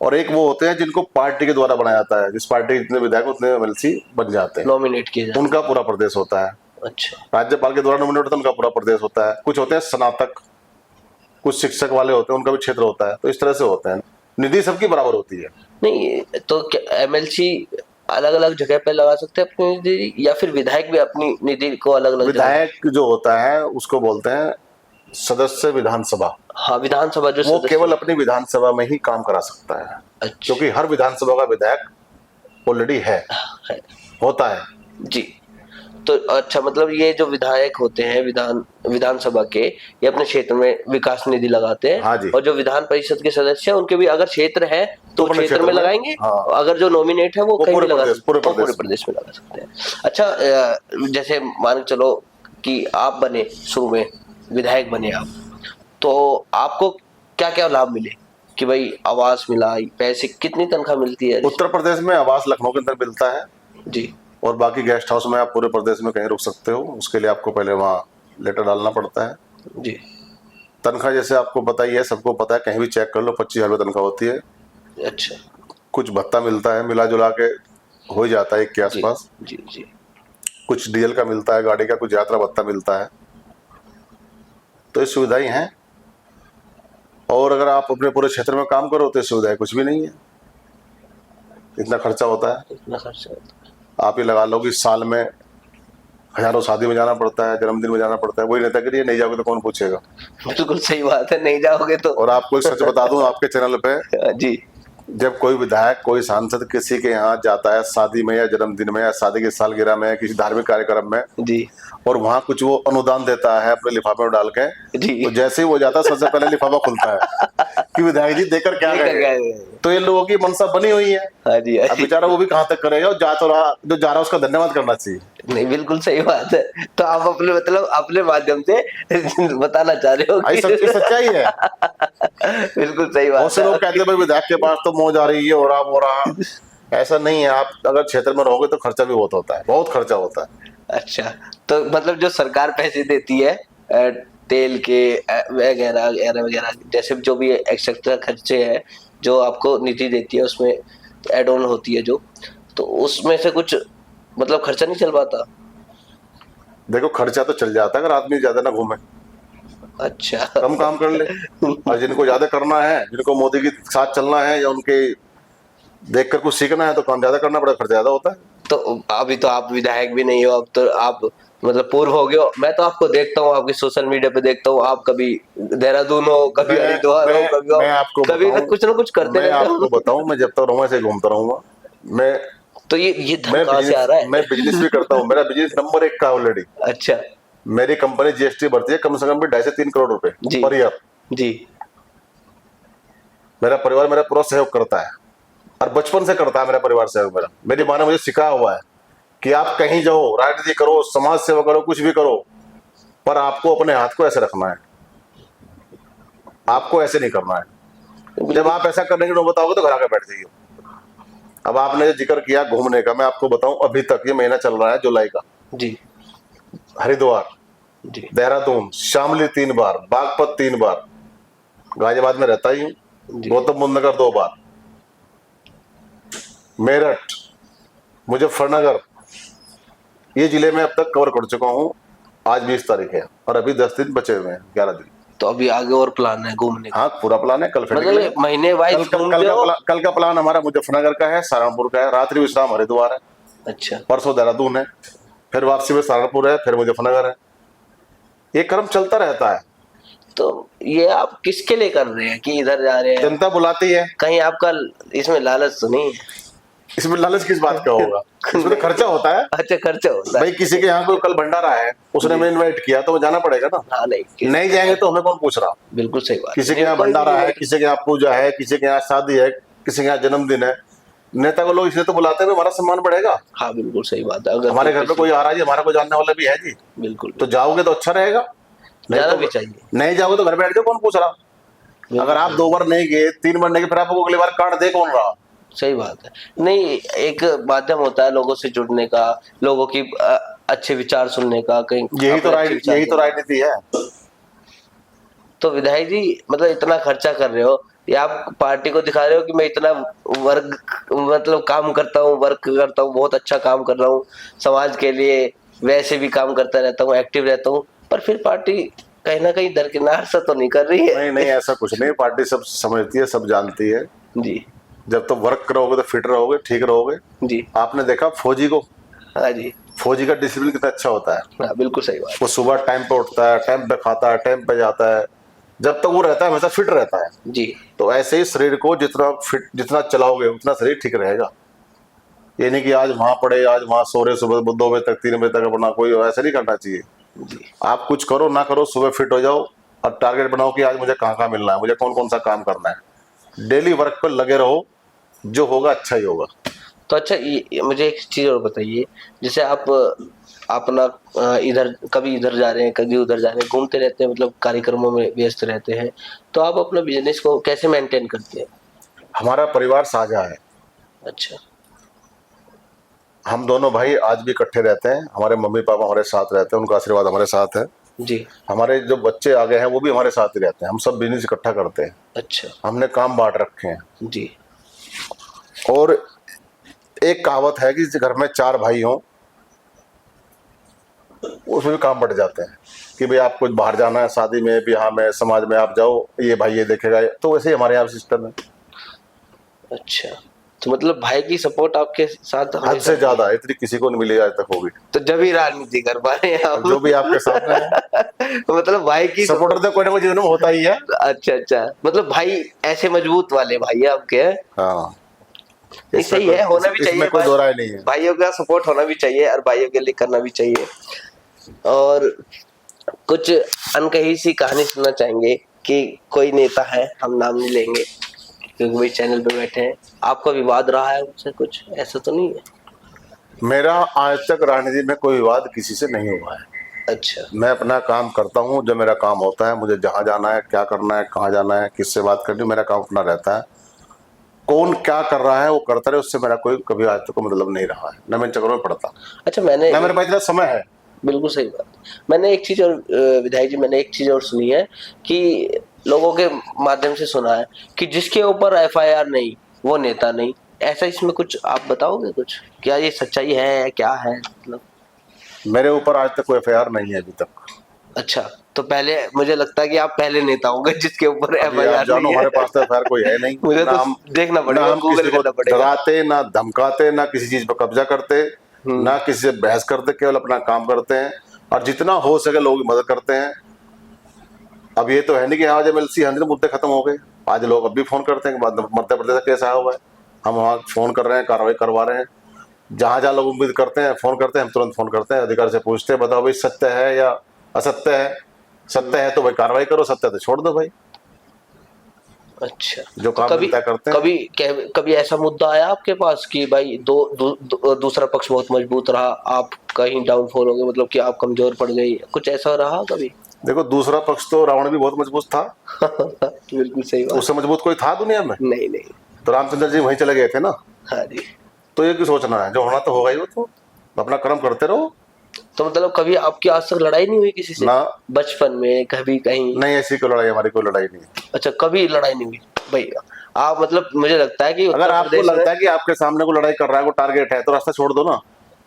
Speaker 2: और एक वो होते हैं जिनको पार्टी के द्वारा बनाया जाता है, जिस पार्टी के जितने विधायक उतने एमएलसी बन जाते हैं,
Speaker 1: नॉमिनेट किए जाते
Speaker 2: उनका पूरा प्रदेश होता है।
Speaker 1: हैं। अच्छा।
Speaker 2: राज्यपाल के द्वारा नॉमिनेट होता है, उनका पूरा प्रदेश होता है। कुछ होते हैं स्नातक, कुछ शिक्षक वाले होते हैं, उनका भी क्षेत्र होता है। तो इस तरह से होते हैं, निधि सबकी बराबर होती है।
Speaker 1: नहीं तो क्या एमएलसी अलग अलग जगह पे लगा सकते हैं अपनी निधि, या फिर विधायक भी अपनी निधि को अलग अलग?
Speaker 2: विधायक जो होता है उसको बोलते हैं सदस्य विधानसभा।
Speaker 1: हाँ, विधानसभा जो
Speaker 2: वो केवल अपनी विधानसभा में ही काम करा सकता है।
Speaker 1: अच्छा।
Speaker 2: क्योंकि हर विधानसभा का विधायक ऑलरेडी है, होता है।
Speaker 1: जी, तो अच्छा, मतलब ये जो विधायक होते हैं विधानसभा के, ये अपने क्षेत्र में विकास निधि लगाते हैं।
Speaker 2: हाँ जी।
Speaker 1: और जो विधान परिषद के सदस्य हैं उनके भी अगर क्षेत्र है तो
Speaker 2: अपने
Speaker 1: क्षेत्र में लगाएंगे।
Speaker 2: हाँ।
Speaker 1: अगर जो नॉमिनेट है वो कहीं भी लगा सकते
Speaker 2: पूरे
Speaker 1: हैं, तो पूरे
Speaker 2: प्रदेश
Speaker 1: प्रदेश में लगा सकते हैं। अच्छा, जैसे मान के चलो कि आप बने शुरू में, विधायक बने आप, तो आपको क्या क्या लाभ मिले कि भाई आवास मिला, पैसे, कितनी तनख्वाह मिलती है?
Speaker 2: उत्तर प्रदेश में आवास लखनऊ के अंदर मिलता है,
Speaker 1: जी
Speaker 2: और बाकी गेस्ट हाउस में आप पूरे प्रदेश में कहीं रुक सकते हो। उसके लिए आपको पहले वहाँ लेटर डालना पड़ता है।
Speaker 1: जी।
Speaker 2: तनख्वाह जैसे आपको पता ही है, सबको पता है, कहीं भी चेक कर लो, 25,000 तनख्वाह होती है।
Speaker 1: अच्छा।
Speaker 2: कुछ भत्ता मिलता है, मिला जुला के हो ही जाता है 1 के
Speaker 1: जी
Speaker 2: आसपास।
Speaker 1: जी जी।
Speaker 2: कुछ डीजल का मिलता है, गाड़ी का कुछ यात्रा भत्ता मिलता है। तो ये सुविधाएं हैं। और अगर आप अपने पूरे क्षेत्र में काम करो तो ये सुविधाएं कुछ भी नहीं है, इतना खर्चा होता है।
Speaker 1: इतना खर्चा होता है।
Speaker 2: आप ये लगा लो कि साल में हजारों शादी में जाना पड़ता है, जन्मदिन में जाना पड़ता है। वही नेतागिरी, नहीं जाओगे तो कौन पूछेगा।
Speaker 1: बिल्कुल सही बात है, नहीं जाओगे तो।
Speaker 2: और आपको एक सच बता दूं आपके चैनल पे,
Speaker 1: जी
Speaker 2: जब कोई विधायक, कोई सांसद किसी के यहाँ जाता है शादी में या जन्मदिन में या शादी की सालगिरह में या किसी धार्मिक कार्यक्रम में,
Speaker 1: जी
Speaker 2: और वहां कुछ वो अनुदान देता है अपने लिफाफे में डाल के,
Speaker 1: जी।
Speaker 2: तो जैसे ही वो जाता है सबसे पहले लिफाफा खुलता है कि विधायक जी देकर क्या
Speaker 1: देकर क्या
Speaker 2: गए। तो ये लोगों की मनसा बनी हुई है।
Speaker 1: हाँ जी हाँ
Speaker 2: अब
Speaker 1: जी।
Speaker 2: बेचारा वो भी कहाँ तक करेगा, जा तो रहा, जो जा रहा है उसका धन्यवाद करना चाहिए।
Speaker 1: नहीं, बिल्कुल सही बात है। तो आप अपने मतलब अपने माध्यम से बताना चाह रहे हो कि
Speaker 2: सच्चाई है।
Speaker 1: बिल्कुल सही बात
Speaker 2: बहुत से
Speaker 1: है।
Speaker 2: लोग कहते हैं भाई विधायक के पास तो मौज आ रही है, हो रहा। ऐसा नहीं है। आप अगर क्षेत्र में रहोगे तो खर्चा भी बहुत होता है, बहुत खर्चा होता है।
Speaker 1: अच्छा, तो मतलब जो सरकार पैसे देती है तेल के वगैरह वगैरह वगैरह, जैसे जो भी एक्स्ट्रा खर्चे हैं जो आपको नीति देती है, उसमें एड ऑन होती है जो, तो उसमें से कुछ मतलब खर्चा नहीं चल पाता?
Speaker 2: देखो खर्चा तो चल जाता है अगर आदमी ज्यादा ना घूमे,
Speaker 1: अच्छा।
Speaker 2: कम काम कर ले। और जिनको ज्यादा करना है, जिनको मोदी के साथ चलना है या उनके देखकर कुछ सीखना है, तो काम ज्यादा करना पड़ेगा, खर्चा ज्यादा होता है।
Speaker 1: तो अभी तो आप विधायक भी नहीं हो, अब तो आप मतलब पूर्व हो गए हो। मैं तो आपको देखता हूँ, आपकी सोशल मीडिया पे देखता हूँ, आप कभी देहरादून हो, कभी हरिद्वार हो, कभी कुछ ना कुछ करते
Speaker 2: मैं
Speaker 1: रहते
Speaker 2: आपको
Speaker 1: हो।
Speaker 2: बताऊं, मैं जब तक रहूंगा ऐसे ही घूमता रहूंगा। मैं
Speaker 1: तो ये धन कहाँ से आ रहा है?
Speaker 2: मैं बिजनेस भी करता हूँ। मेरा बिजनेस नंबर 1 का ऑलरेडी।
Speaker 1: अच्छा।
Speaker 2: मेरी कंपनी जीएसटी भरती है कम से कम भी 2.5 से 3 करोड़ रुपए
Speaker 1: जी
Speaker 2: पर ईयर।
Speaker 1: जी।
Speaker 2: मेरा परिवार मेरा पूरा सहयोग करता है, और बचपन से करता है मेरा परिवार सहयोग। मेरी माँ ने मुझे सिखाया हुआ है कि आप कहीं जाओ, राजनीति करो, समाज सेवा करो, कुछ भी करो, पर आपको अपने हाथ को ऐसे रखना है, आपको ऐसे नहीं करना है। जब आप ऐसा करने की नौबत आओगे तो घर आकर बैठ जाइए। अब आपने जो जिक्र किया घूमने का, मैं आपको बताऊं, अभी तक ये महीना चल रहा है जुलाई का,
Speaker 1: जी
Speaker 2: हरिद्वार,
Speaker 1: जी।
Speaker 2: देहरादून, शामली 3 बार, बागपत 3 बार, गाजियाबाद में रहता ही हूँ, गौतम बुद्ध नगर 2 बार, मेरठ, मुजफ्फरनगर, ये जिले में अब तक कवर कर चुका हूँ। आज 20 तारीख है और अभी 10 दिन बचे हुए हैं, 11 दिन।
Speaker 1: तो अभी आगे और प्लान है घूमने का?
Speaker 2: हाँ पूरा प्लान है, कल फिर
Speaker 1: मतलब ये महीने वाइज घूमते हो?
Speaker 2: कल का प्लान हमारा मुजफ्फरनगर का है, सहारनपुर का है, रात्रि विश्राम हरिद्वार है,
Speaker 1: अच्छा।
Speaker 2: परसों देहरादून है, फिर वापसी में सहारनपुर है, फिर मुजफ्फरनगर है। ये क्रम चलता रहता है।
Speaker 1: तो ये आप किसके लिए कर रहे हैं कि इधर जा रहे हैं?
Speaker 2: जनता बुलाती है।
Speaker 1: कहीं आपका इसमें लालच तो नहीं है?
Speaker 2: इसमें लालच किस बात का होगा, इसमें तो खर्चा होता है।
Speaker 1: अच्छा, खर्चा होता है।
Speaker 2: भाई किसी के यहाँ कोई कल भंडारा है, उसने हमें इनवाइट किया तो वो जाना पड़ेगा ना।
Speaker 1: हाँ,
Speaker 2: नहीं जाएंगे तो हमें कौन पूछ रहा।
Speaker 1: बिल्कुल सही बात।
Speaker 2: किसी के यहाँ भंडारा है, किसी के यहाँ पूजा है, किसी के यहाँ शादी है, किसी के यहाँ जन्मदिन है, नेता को लोग इसलिए तो बुलाते हैं, हमारा सम्मान बढ़ेगा।
Speaker 1: हाँ बिल्कुल सही बात है। अगर
Speaker 2: हमारे घर पे कोई आ रहा है जी, हमारा कोई जानने वाला भी है जी,
Speaker 1: बिल्कुल
Speaker 2: तो जाओगे तो अच्छा रहेगा।
Speaker 1: जाना भी चाहिए।
Speaker 2: नहीं जाओगे तो घर बैठ जाओ, कौन पूछ रहा। अगर आप 2 बार नहीं गए, 3 बार नहीं गए, फिर आपको अगली बार कार्ड दे कौन रहा।
Speaker 1: सही बात है। नहीं, एक माध्यम होता है लोगों से जुड़ने का, लोगों की अच्छे विचार सुनने का। कहीं
Speaker 2: यही तो राजनीति है।
Speaker 1: तो विधायक जी, मतलब इतना खर्चा कर रहे हो, या आप पार्टी को दिखा रहे हो कि मैं इतना वर्क मतलब काम करता हूँ, वर्क करता हूँ, बहुत अच्छा काम कर रहा हूँ समाज के लिए, वैसे भी काम करता रहता हूँ, एक्टिव रहता हूँ, पर फिर पार्टी कहीं ना कहीं दरकिनार सा तो नहीं कर रही है?
Speaker 2: नहीं नहीं, ऐसा कुछ नहीं। पार्टी सब समझती है, सब जानती है
Speaker 1: जी।
Speaker 2: जब तो वर्क करोगे तो फिट रहोगे, ठीक रहोगे।
Speaker 1: जी।
Speaker 2: आपने देखा फौजी को,
Speaker 1: हाँ जी।
Speaker 2: फौजी का डिसिप्लिन कितना अच्छा होता है।
Speaker 1: हाँ बिल्कुल सही बात।
Speaker 2: वो सुबह टाइम पे उठता है, टाइम पे खाता है, टाइम पे जाता है, जब तक वो रहता है हमेशा फिट रहता है
Speaker 1: जी।
Speaker 2: तो ऐसे ही शरीर को जितना चलाओगे उतना शरीर ठीक रहेगा। ये नहीं कि आज वहां पड़े, आज वहां सो रहे, सुबह 2 बजे तक 3 बजे तक अपना, कोई ऐसा नहीं करना चाहिए।
Speaker 1: जी।
Speaker 2: आप कुछ करो ना करो, सुबह फिट हो जाओ और टारगेट बनाओ कि आज मुझे कहाँ कहाँ मिलना है, मुझे कौन कौन सा काम करना है। डेली वर्क पर लगे रहो, जो होगा अच्छा ही होगा।
Speaker 1: तो अच्छा, मुझे एक चीज और बताइए, जैसे आप अपना इधर कभी इधर जा रहे हैं, कभी उधर जा रहे हैं, घूमते रहते हैं, मतलब कार्यक्रमों में व्यस्त रहते हैं, तो आप अपना बिजनेस को कैसे मेंटेन करते हैं?
Speaker 2: हमारा परिवार साझा है।
Speaker 1: अच्छा।
Speaker 2: हम दोनों भाई आज भी इकट्ठे रहते हैं, हमारे मम्मी पापा हमारे साथ रहते हैं, उनका आशीर्वाद हमारे साथ है।
Speaker 1: जी।
Speaker 2: हमारे जो बच्चे आगे हैं वो भी हमारे साथ ही रहते हैं, हम सब बिजनेस इकट्ठा करते हैं।
Speaker 1: अच्छा।
Speaker 2: हमने काम बांट रखे हैं।
Speaker 1: जी।
Speaker 2: और एक कहावत है कि घर में 4 भाई हों उसमें भी काम बढ़ जाते हैं, कि भाई आपको बाहर जाना है, शादी में, ब्याह में, समाज में आप जाओ, ये भाई ये देखेगा, तो वैसे ही हमारे यहाँ सिस्टम है।
Speaker 1: अच्छा, तो मतलब भाई की सपोर्ट आपके साथ
Speaker 2: हद
Speaker 1: हमेशा
Speaker 2: से
Speaker 1: रही है।
Speaker 2: ज्यादा, इतनी किसी को नहीं मिली आज तक होगी।
Speaker 1: तो जब ही राजनीति कर पा रहे हैं आप।
Speaker 2: और जो भी आपके सामने है,
Speaker 1: मतलब भाई की
Speaker 2: सपोर्टर तो कोई ना कोई जीवन में होता ही है।
Speaker 1: अच्छा अच्छा, मतलब भाई ऐसे मजबूत वाले भाई है आपके हैं?
Speaker 2: हाँ,
Speaker 1: नहीं,
Speaker 2: इसमें
Speaker 1: सही है, होना भी चाहिए
Speaker 2: इसमें कोई
Speaker 1: भाई,
Speaker 2: दो राय नहीं है।
Speaker 1: भाइयों का सपोर्ट होना भी चाहिए और भाइयों के लिए करना भी चाहिए। और कुछ अनकही सी कहानी सुनना चाहेंगे कि कोई नेता है, हम नाम नहीं लेंगे क्योंकि भाई चैनल पे बैठे हैं, आपका विवाद रहा है उनसे, कुछ ऐसा तो नहीं है?
Speaker 2: मेरा आज तक राजनीति में कोई विवाद किसी से नहीं हुआ है।
Speaker 1: अच्छा।
Speaker 2: मैं अपना काम करता हूँ, जब मेरा काम होता है, मुझे जहाँ जाना है, क्या करना है, कहाँ जाना है, किससे बात करनी है, मेरा काम अपना रहता है। कौन क्या कर रहा है वो करता रहे, उससे मेरा कोई कभी आज तक मतलब नहीं रहा है, न मैं इन चक्करों में पड़ता,
Speaker 1: अच्छा, मैंने
Speaker 2: न मेरे पास इतना समय है।
Speaker 1: बिल्कुल सही बात। मैंने एक चीज और विधायक जी, मैंने एक चीज और सुनी है कि लोगों के माध्यम से सुना है कि जिसके ऊपर एफआईआर नहीं वो नेता नहीं। ऐसा इसमें कुछ आप बताओगे कुछ, क्या ये सच्चाई है, क्या है मतलब?
Speaker 2: मेरे ऊपर आज तक कोई एफआईआर नहीं है अभी तक।
Speaker 1: अच्छा, तो पहले मुझे लगता है कि आप पहले नेता होंगे जिसके ऊपर
Speaker 2: अभी आप
Speaker 1: एफआईआर
Speaker 2: जानो
Speaker 1: नहीं है।
Speaker 2: हमारे पास तो एफआईआर कोई है नहीं।
Speaker 1: मुझे
Speaker 2: ना
Speaker 1: तो
Speaker 2: हम
Speaker 1: देखना
Speaker 2: ना
Speaker 1: पड़ेगा,
Speaker 2: हम
Speaker 1: गूगल
Speaker 2: किसी को
Speaker 1: करना पड़ेगा।
Speaker 2: डराते, ना धमकाते, ना किसी चीज पर कब्जा करते, ना किसी से बहस करते, केवल अपना काम करते हैं और जितना हो सके लोगों की मदद करते हैं। अब ये तो है नहीं कि आज एमएलसी 100 मुद्दे खत्म हो गए। आज लोग अब भी फोन करते हैं कि मध्य प्रदेश का केस आया हुआ है, हम वहाँ फोन कर रहे हैं, कार्रवाई करवा रहे हैं। जहां जहां लोग उम्मीद करते हैं, फोन करते हैं, हम तुरंत फोन करते हैं, अधिकारी से पूछते हैं, बताओ भाई सत्य है या असत्य है। सत्य है तो भाई कार्रवाई करो, सत्य है तो छोड़ दो भाई।
Speaker 1: अच्छा,
Speaker 2: जो
Speaker 1: तो
Speaker 2: काम
Speaker 1: कभी
Speaker 2: मिलता है करते हैं।
Speaker 1: कभी कभी ऐसा मुद्दा आया आपके पास कि भाई दूसरा पक्ष बहुत मजबूत रहा, आप कहीं डाउनफॉल हो गए, मतलब कि आप कमजोर पड़ गई, कुछ ऐसा रहा कभी?
Speaker 2: देखो, दूसरा पक्ष तो रावण भी बहुत मजबूत था।
Speaker 1: बिल्कुल सही बात।
Speaker 2: उससे मजबूत कोई था दुनिया में?
Speaker 1: नहीं नहीं।
Speaker 2: तो रामचंद्र जी वहीं चले गए थे ना।
Speaker 1: हाँ जी।
Speaker 2: तो ये क्यों सोचना है, जो होना तो होगा ही, वो तो अपना कर्म करते रहो।
Speaker 1: तो मतलब कभी आपकी आज तक लड़ाई नहीं हुई किसी से
Speaker 2: ना,
Speaker 1: बचपन में, कभी कहीं?
Speaker 2: नहीं, ऐसी कोई लड़ाई, हमारी कोई लड़ाई नहीं है।
Speaker 1: अच्छा, कभी लड़ाई नहीं हुई भैया? आप मतलब, मुझे लगता है कि
Speaker 2: अगर
Speaker 1: उत्तर
Speaker 2: आपको
Speaker 1: प्रदेश में।
Speaker 2: लगता है कि आपके सामने कोई लड़ाई कर रहा है, कोई टारगेट है, तो रास्ता छोड़ दो ना।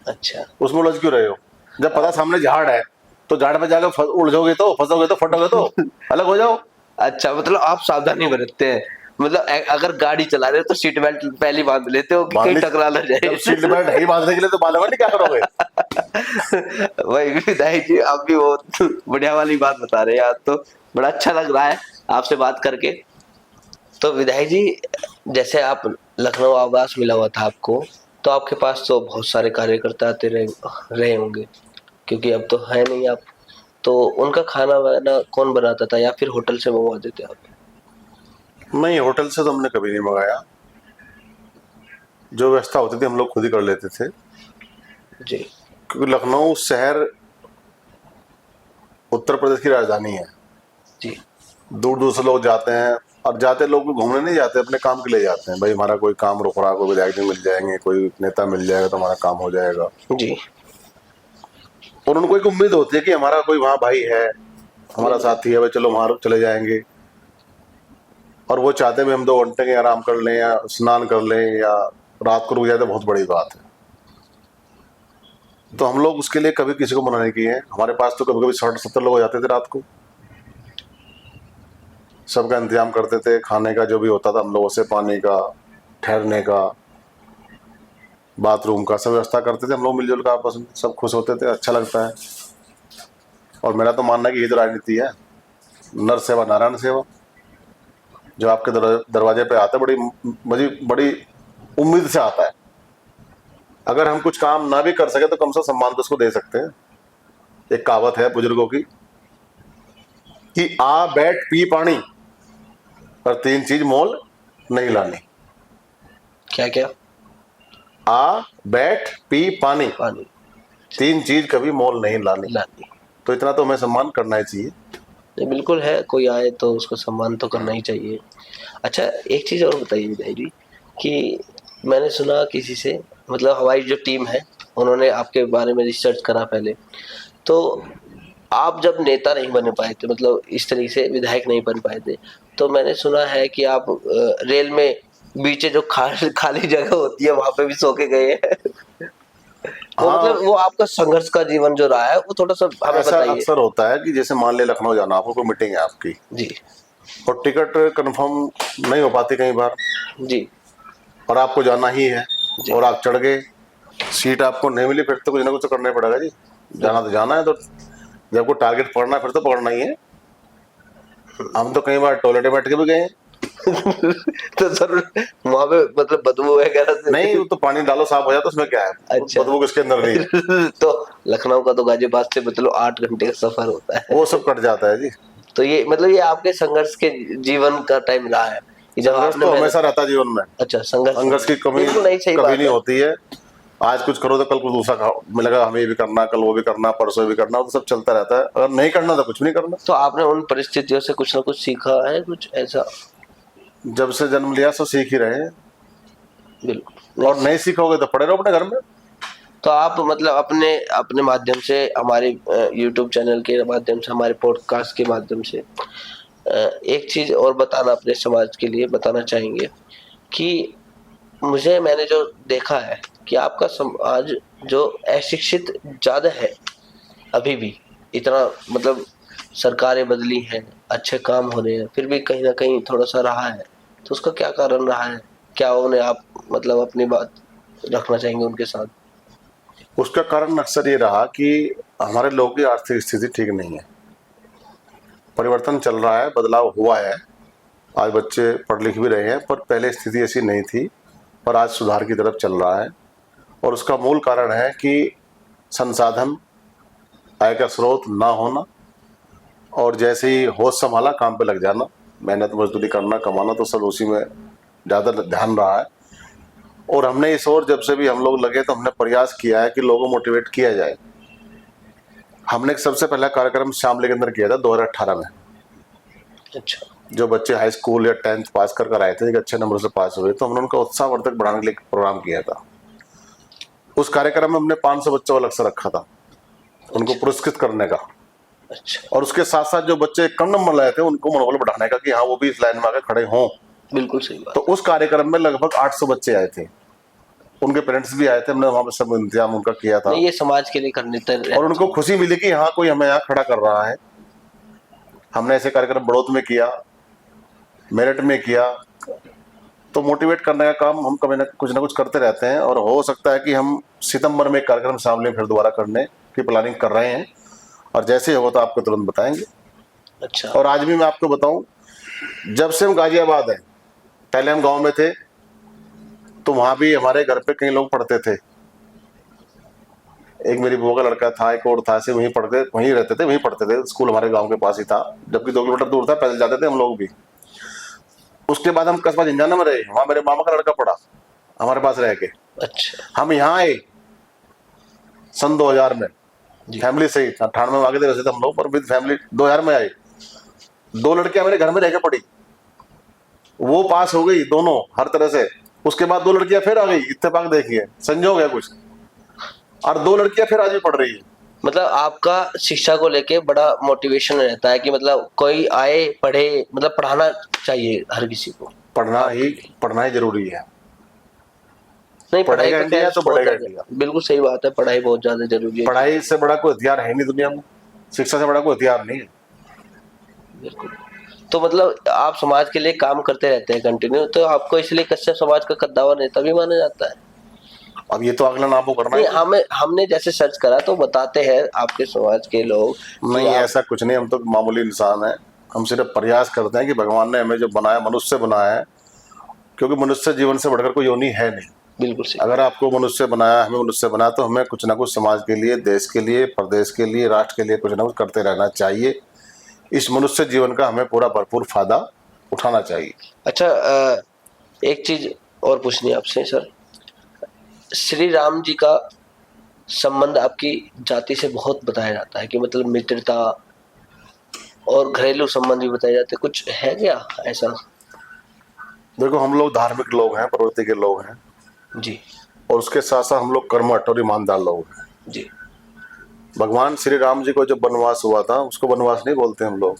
Speaker 1: अच्छा।
Speaker 2: उसमें उलझ क्यों रहे हो? जब पता सामने झाड़ है तो झाड़ में जाकर उलझोगे तो, फंसोगे तो, फटोगे तो, अलग हो जाओ।
Speaker 1: अच्छा, मतलब आप सावधानी बरतते हैं, मतलब अगर गाड़ी चला रहे हो तो सीट बेल्ट पहले ही बांध लेते हो कि कहीं
Speaker 2: बांधनी,
Speaker 1: टकरा ना
Speaker 2: जब
Speaker 1: जाए।
Speaker 2: सीट बेल्ट नहीं बांधने के लिए तो बांधोगे नहीं, क्या करोगे?
Speaker 1: वही विधायक जी, आप भी बहुत बढ़िया वाली बात बता रहे हैं, आज तो बड़ा अच्छा लग रहा है आपसे बात करके। तो विधायक जी, जैसे आप लखनऊ आवास मिला हुआ था आपको, तो आपके पास तो बहुत सारे कार्यकर्ता आते रहे होंगे, क्योंकि अब तो है नहीं आप। तो उनका खाना वाना कौन बनाता था, या फिर होटल से मंगवा देते आप?
Speaker 2: नहीं, होटल से तो हमने कभी नहीं मंगाया। जो व्यवस्था होती थी हम लोग खुद ही कर लेते थे,
Speaker 1: जी।
Speaker 2: क्योंकि लखनऊ शहर उत्तर प्रदेश की राजधानी है।
Speaker 1: जी।
Speaker 2: दूर दूर से लोग जाते हैं, और जाते लोग भी घूमने नहीं जाते, अपने काम के लिए जाते हैं। भाई हमारा कोई काम रुक रहा, कोई विधायक जी मिल जाएंगे, कोई नेता मिल जाएगा तो हमारा काम हो जाएगा।
Speaker 1: जी।
Speaker 2: और उनको एक उम्मीद होती है कि हमारा कोई वहाँ भाई है, हमारा साथी है, भाई चलो वहाँ चले जाएंगे। और वो चाहते हैं हम 2 घंटे के आराम कर लें या स्नान कर लें या रात को रुक जाए तो बहुत बड़ी बात है। तो हम लोग उसके लिए कभी किसी को मना नहीं किए हैं। हमारे पास तो कभी कभी 60-70 लोग हो जाते थे रात को, सबका इंतजाम करते थे, खाने का जो भी होता था हम लोगों से, पानी का, ठहरने का, बाथरूम का, सब व्यवस्था करते थे हम लोग मिलजुल कर आपस में, सब खुश होते थे, अच्छा लगता है। और मेरा तो मानना है कि ये तो राजनीति है, नर सेवा नारायण सेवा। जो आपके दरवाजे पे आता है, बड़ी बड़ी उम्मीद से आता है। अगर हम कुछ काम ना भी कर सके तो कम से कम सम्मान तो उसको दे सकते हैं। एक कहावत है बुजुर्गों की कि आ बैठ पी पानी, पर 3 चीज मोल नहीं लानी।
Speaker 1: क्या क्या?
Speaker 2: आ, बैठ, पी, पानी,
Speaker 1: पानी।
Speaker 2: 3 चीज कभी मोल नहीं लानी।
Speaker 1: लानी।
Speaker 2: तो इतना तो हमें सम्मान करना ही चाहिए।
Speaker 1: नहीं, बिल्कुल है, कोई आए तो उसको सम्मान तो करना ही चाहिए। अच्छा, एक चीज और बताइए विजय जी कि मैंने सुना किसी से, मतलब हमारी जो टीम है उन्होंने आपके बारे में रिसर्च करा पहले, तो आप जब नेता नहीं बन पाए थे, मतलब इस तरीके से विधायक नहीं बन पाए थे, तो मैंने सुना है कि आप रेल में बीच जो खाली जगह होती है वहां पे भी सो के गए हैं। वो
Speaker 2: हाँ,
Speaker 1: मतलब वो आपका संघर्ष का जीवन जो रहा है वो थोड़ा सा हमें
Speaker 2: ऐसा
Speaker 1: बताइए।
Speaker 2: अक्सर होता है कि जैसे मान ले लखनऊ जाना, आपको कोई मीटिंग है आपकी
Speaker 1: जी।
Speaker 2: और टिकट कंफर्म नहीं हो पाती कई बार,
Speaker 1: जी।
Speaker 2: और आपको जाना ही है
Speaker 1: जी।
Speaker 2: और आप चढ़ गए, सीट आपको नहीं मिली, फिर तो कुछ ना कुछ तो करना ही पड़ेगा जी। जाना तो जाना है, तो जब आपको टारगेट पकड़ना है फिर तो पकड़ना ही है। हम तो कई बार टॉयलेट में बैठ के भी गए हैं।
Speaker 1: तो सर वहां पे मतलब बदबू वगैरह
Speaker 2: नहीं,
Speaker 1: से?
Speaker 2: वो तो पानी डालो साफ हो जाता, उसमें क्या है,
Speaker 1: अच्छा।
Speaker 2: बदबू किसके अंदर नहीं है।
Speaker 1: तो लखनऊ का तो गाजियाबाद से मतलब 8 घंटे का सफर होता है।
Speaker 2: वो सब कट जाता है जी।
Speaker 1: तो ये मतलब ये आपके संघर्ष के जीवन का टाइम रहा है कि जब
Speaker 2: संघर्ष
Speaker 1: आपने
Speaker 2: तो
Speaker 1: मेहनत।
Speaker 2: हमेशा रहता है जीवन में।
Speaker 1: अच्छा, संघर्ष
Speaker 2: संघर्ष की कमी
Speaker 1: बिल्कुल नहीं, सही
Speaker 2: कभी
Speaker 1: बात
Speaker 2: नहीं
Speaker 1: है।
Speaker 2: होती है। आज कुछ करो तो कल कुछ दूसरा मिलेगा, हमें ये भी करना, कल वो भी करना, परसों भी करना, तो सब चलता रहता है। अगर नहीं करना तो कुछ नहीं करना।
Speaker 1: तो आपने उन परिस्थितियों से कुछ ना कुछ सीखा है, कुछ ऐसा?
Speaker 2: जब से जन्म लिया सब सीख ही रहे हैं,
Speaker 1: बिल्कुल
Speaker 2: और
Speaker 1: नहीं।
Speaker 2: नहीं सीखोगे तो पड़े रहो अपने घर में।
Speaker 1: तो आप मतलब अपने अपने माध्यम से, हमारे यूट्यूब चैनल के माध्यम से, हमारे पॉडकास्ट के माध्यम से एक चीज और बताना, अपने समाज के लिए बताना चाहेंगे कि मैंने जो देखा है कि आपका समाज जो अशिक्षित ज्यादा है अभी भी, इतना मतलब सरकारें बदली हैं, अच्छे काम हो रहे हैं, फिर भी कहीं ना कहीं थोड़ा सा रहा है। तो उसका क्या कारण रहा है? क्या उन्हें आप मतलब अपनी बात रखना चाहेंगे उनके साथ?
Speaker 2: उसका कारण अक्सर ये रहा कि हमारे लोगों की आर्थिक स्थिति ठीक नहीं है। परिवर्तन चल रहा है, बदलाव हुआ है, आज बच्चे पढ़ लिख भी रहे हैं, पर पहले स्थिति ऐसी नहीं थी, पर आज सुधार की तरफ चल रहा है। और उसका मूल कारण है कि संसाधन, आय का स्रोत ना होना, और जैसे ही होश संभाला काम पे लग जाना, मेहनत मजदूरी करना, कमाना, तो सब उसी में ज़्यादा ध्यान रहा है। और हमने इस ओर जब से भी हम लोग लगे तो हमने प्रयास किया है कि लोगों को मोटिवेट किया जाए। हमने एक सबसे पहला कार्यक्रम शामली के अंदर किया था 2018 में।
Speaker 1: अच्छा।
Speaker 2: जो बच्चे हाई स्कूल या 10th पास कर आए थे, एक अच्छे नंबर से पास हुए, तो हमने उनका उत्साहवर्धक बढ़ाने के लिए एक प्रोग्राम किया था। उस कार्यक्रम में हमने 500 बच्चों को अलग से रखा था, उनको
Speaker 1: अच्छा।
Speaker 2: पुरस्कृत करने का।
Speaker 1: अच्छा।
Speaker 2: और उसके साथ साथ जो बच्चे कम नंबर लाए थे उनको मनोबल बढ़ाने का कि हाँ वो भी इस लाइन में आके खड़े हों।
Speaker 1: बिल्कुल सही
Speaker 2: तो
Speaker 1: बात।
Speaker 2: उस कार्यक्रम में लगभग 800 बच्चे आए थे, उनके पेरेंट्स भी आए थे। हमने वहां पर सब इंतजाम उनका किया था,
Speaker 1: नहीं, ये समाज के लिए करने
Speaker 2: और उनको खुशी मिली कि हाँ कोई हमें यहाँ खड़ा कर रहा है। हमने ऐसे कार्यक्रम बड़ौत में किया, मेरठ में किया। तो मोटिवेट करने का काम हम कभी ना कुछ करते रहते हैं, और हो सकता है कि हम सितंबर में एक कार्यक्रम शामली में फिर दोबारा करने की प्लानिंग कर रहे हैं, और जैसे ही होगा तो आपको तुरंत बताएंगे।
Speaker 1: अच्छा।
Speaker 2: और आज भी मैं आपको बताऊं, जब से हम गाजियाबाद हैं, पहले हम गांव में थे तो वहां भी हमारे घर पे कई लोग पढ़ते थे। एक मेरी बुआ का लड़का था, एक और था, से वहीं पढ़ते, वहीं रहते थे, वहीं पढ़ते थे। स्कूल हमारे गांव के पास ही था, जबकि 2 किलोमीटर दूर था, पैदल जाते थे हम लोग भी। उसके बाद हम कस्बा झंझाना में रहे, वहां मेरे मामा का लड़का पढ़ा हमारे पास रह के।
Speaker 1: अच्छा
Speaker 2: हम यहाँ आए सन 2000 में,
Speaker 1: जी।
Speaker 2: फैमिली से ही। 98 में आगे थे वैसे तो हम लोग, पर विद फैमिली 2000 में आए। 2 लड़कियां मेरे घर में रह के पढ़ी, वो पास हो गई दोनों हर तरह से। उसके बाद 2 लड़कियां फिर आ गई, इत्तेफाक देखिए, संजोग है कुछ, और 2 लड़कियां फिर आज भी पढ़ रही है।
Speaker 1: मतलब आपका शिक्षा को लेके बड़ा मोटिवेशन रहता है कि मतलब कोई आए पढ़े, मतलब पढ़ाना चाहिए हर किसी को।
Speaker 2: पढ़ना ही जरूरी है।
Speaker 1: नहीं, पढ़ाई
Speaker 2: पढ़ेगा
Speaker 1: तो
Speaker 2: इंडिया
Speaker 1: खैर
Speaker 2: तो
Speaker 1: बहुत
Speaker 2: बढ़ेगा
Speaker 1: ज्यादा,
Speaker 2: इंडिया।
Speaker 1: बिल्कुल सही बात है, पढ़ाई बहुत ज्यादा जरूरी है।
Speaker 2: पढ़ाई से बड़ा कोई हथियार है नहीं दुनिया में, शिक्षा से बड़ा कोई हथियार नहीं है।
Speaker 1: बिल्कुल। तो मतलब आप समाज के लिए काम करते रहते हैं कंटिन्यू, तो आपको इसलिए कश्यप समाज का कद्दावर नेता भी माना जाता है?
Speaker 2: अब ये तो आकलन आपको करना
Speaker 1: नहीं,
Speaker 2: है।
Speaker 1: हमने जैसे सर्च करा तो बताते हैं आपके समाज के लोग कि
Speaker 2: नहीं,
Speaker 1: आप।
Speaker 2: ऐसा कुछ नहीं, हम तो मामूली इंसान हैं। हम सिर्फ प्रयास करते हैं कि भगवान ने हमें जो बनाया, मनुष्य बनाया है, क्योंकि मनुष्य जीवन से बढ़कर कोई योनि है नहीं।
Speaker 1: बिल्कुल सही
Speaker 2: अगर
Speaker 1: बात।
Speaker 2: आपको मनुष्य बनाया, हमें मनुष्य बनाया, तो हमें कुछ ना कुछ समाज के लिए, देश के लिए, प्रदेश के लिए, राष्ट्र के लिए कुछ ना कुछ करते रहना चाहिए। इस मनुष्य जीवन का हमें पूरा भरपूर फायदा उठाना चाहिए।
Speaker 1: अच्छा, एक चीज और पूछनी है आपसे सर, श्री राम जी का संबंध आपकी जाति से बहुत बताया जाता है कि मतलब मित्रता और घरेलू संबंध भी बताए जाते हैं, कुछ है क्या ऐसा?
Speaker 2: देखो, हम लोग धार्मिक लोग हैं, प्रवृत्ति के लोग हैं,
Speaker 1: जी
Speaker 2: और उसके साथ साथ हम लोग कर्मठ और ईमानदार लोग हैं।
Speaker 1: जी
Speaker 2: भगवान श्री राम जी को जब वनवास हुआ था, उसको वनवास नहीं बोलते हम लोग,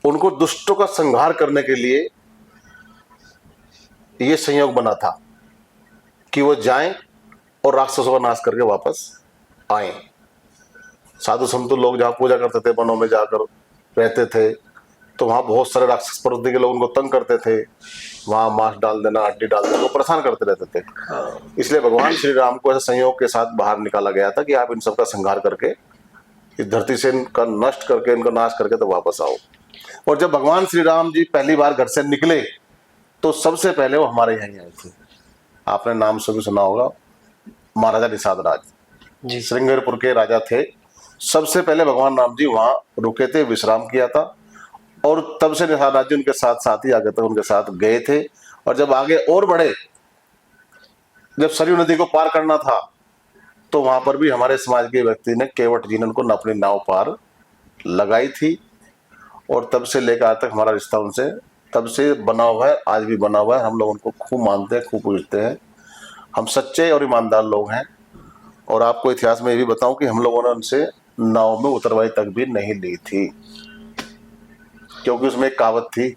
Speaker 2: उनको दुष्टों का संहार करने के लिए ये संयोग बना था कि वो जाएं और राक्षसों का नाश करके वापस आए। साधु संत लोग जहाँ पूजा करते थे, वनों में जाकर रहते थे, तो वहाँ बहुत सारे राक्षस प्रवृत्ति के लोग उनको तंग करते थे, वहाँ मांस डाल देना, हड्डी डाल देना, वो परेशान करते रहते थे।
Speaker 1: हाँ
Speaker 2: इसलिए भगवान श्री राम को ऐसे संयोग के साथ बाहर निकाला गया था कि आप इन सबका संहार करके इस धरती से इनका नष्ट करके, इनका नाश करके तो वापस आओ। और जब भगवान श्री राम जी पहली बार घर से निकले तो सबसे पहले वो हमारे यहाँ ही आए थे। आपने नाम से भी सुना होगा, महाराजा निषाद राज
Speaker 1: जी
Speaker 2: श्रृंगारपुर के राजा थे। सबसे पहले भगवान राम जी वहां रुके थे, विश्राम किया था, और तब से निषाद राज जी उनके साथ साथ ही आगे तक उनके साथ गए थे। और जब आगे और बढ़े, जब सरयू नदी को पार करना था, तो वहां पर भी हमारे समाज के व्यक्ति ने, केवट जी ने उनको अपनी नाव पार लगाई थी। और तब से लेकर आज तक हमारा रिश्ता उनसे तब से बना हुआ है, आज भी बना हुआ है। हम लोग उनको खूब मानते हैं, खूब पूजते हैं। हम सच्चे और ईमानदार लोग हैं। और आपको इतिहास में ये भी बताऊं कि हम लोगों ने उनसे नाव में उतरवाई तक भी नहीं ली थी, क्योंकि उसमें एक कहावत थी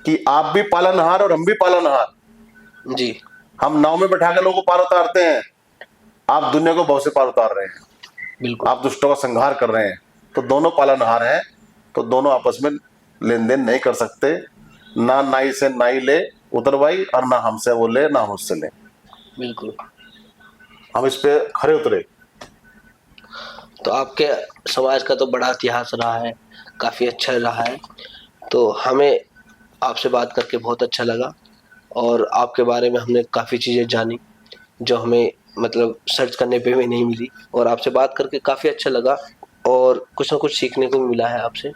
Speaker 2: कि आप भी पालनहार और हम भी पालनहार।
Speaker 1: जी
Speaker 2: हम नाव में बैठा के लोगों को पार उतारते हैं, आप दुनिया को बहुत से पार उतार रहे हैं,
Speaker 1: बिल्कुल।
Speaker 2: आप दुष्टों का संहार कर रहे हैं। तो दोनों पालनहार हैं, तो दोनों आपस में लेन देन नहीं कर सकते। ना नाई से नाई ले उतरवाई, और ना हमसे वो ले, ना मुझसे ले।
Speaker 1: बिल्कुल।
Speaker 2: हम इस पे खरे उतरे।
Speaker 1: तो आपके समाज का तो बड़ा इतिहास रहा है, काफ़ी अच्छा रहा है। तो हमें आपसे बात करके बहुत अच्छा लगा, और आपके बारे में हमने काफ़ी चीज़ें जानी जो हमें मतलब सर्च करने पे भी नहीं मिली, और आपसे बात करके काफ़ी अच्छा लगा और कुछ ना कुछ सीखने को मिला है आपसे।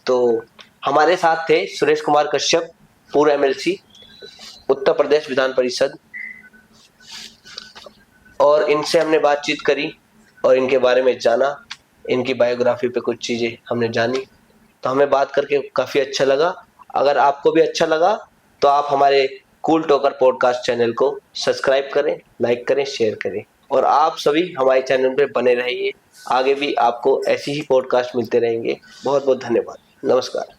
Speaker 1: तो हमारे साथ थे सुरेश कुमार कश्यप, पूर्व एमएलसी, उत्तर प्रदेश विधान परिषद, और इनसे हमने बातचीत करी और इनके बारे में जाना, इनकी बायोग्राफी पे कुछ चीज़ें हमने जानी। तो हमें बात करके काफ़ी अच्छा लगा। अगर आपको भी अच्छा लगा तो आप हमारे कूल टॉकर पॉडकास्ट चैनल को सब्सक्राइब करें, लाइक करें, शेयर करें, और आप सभी हमारे चैनल पे बने रहिए। आगे भी आपको ऐसी ही पॉडकास्ट मिलते रहेंगे। बहुत बहुत धन्यवाद। नमस्कार।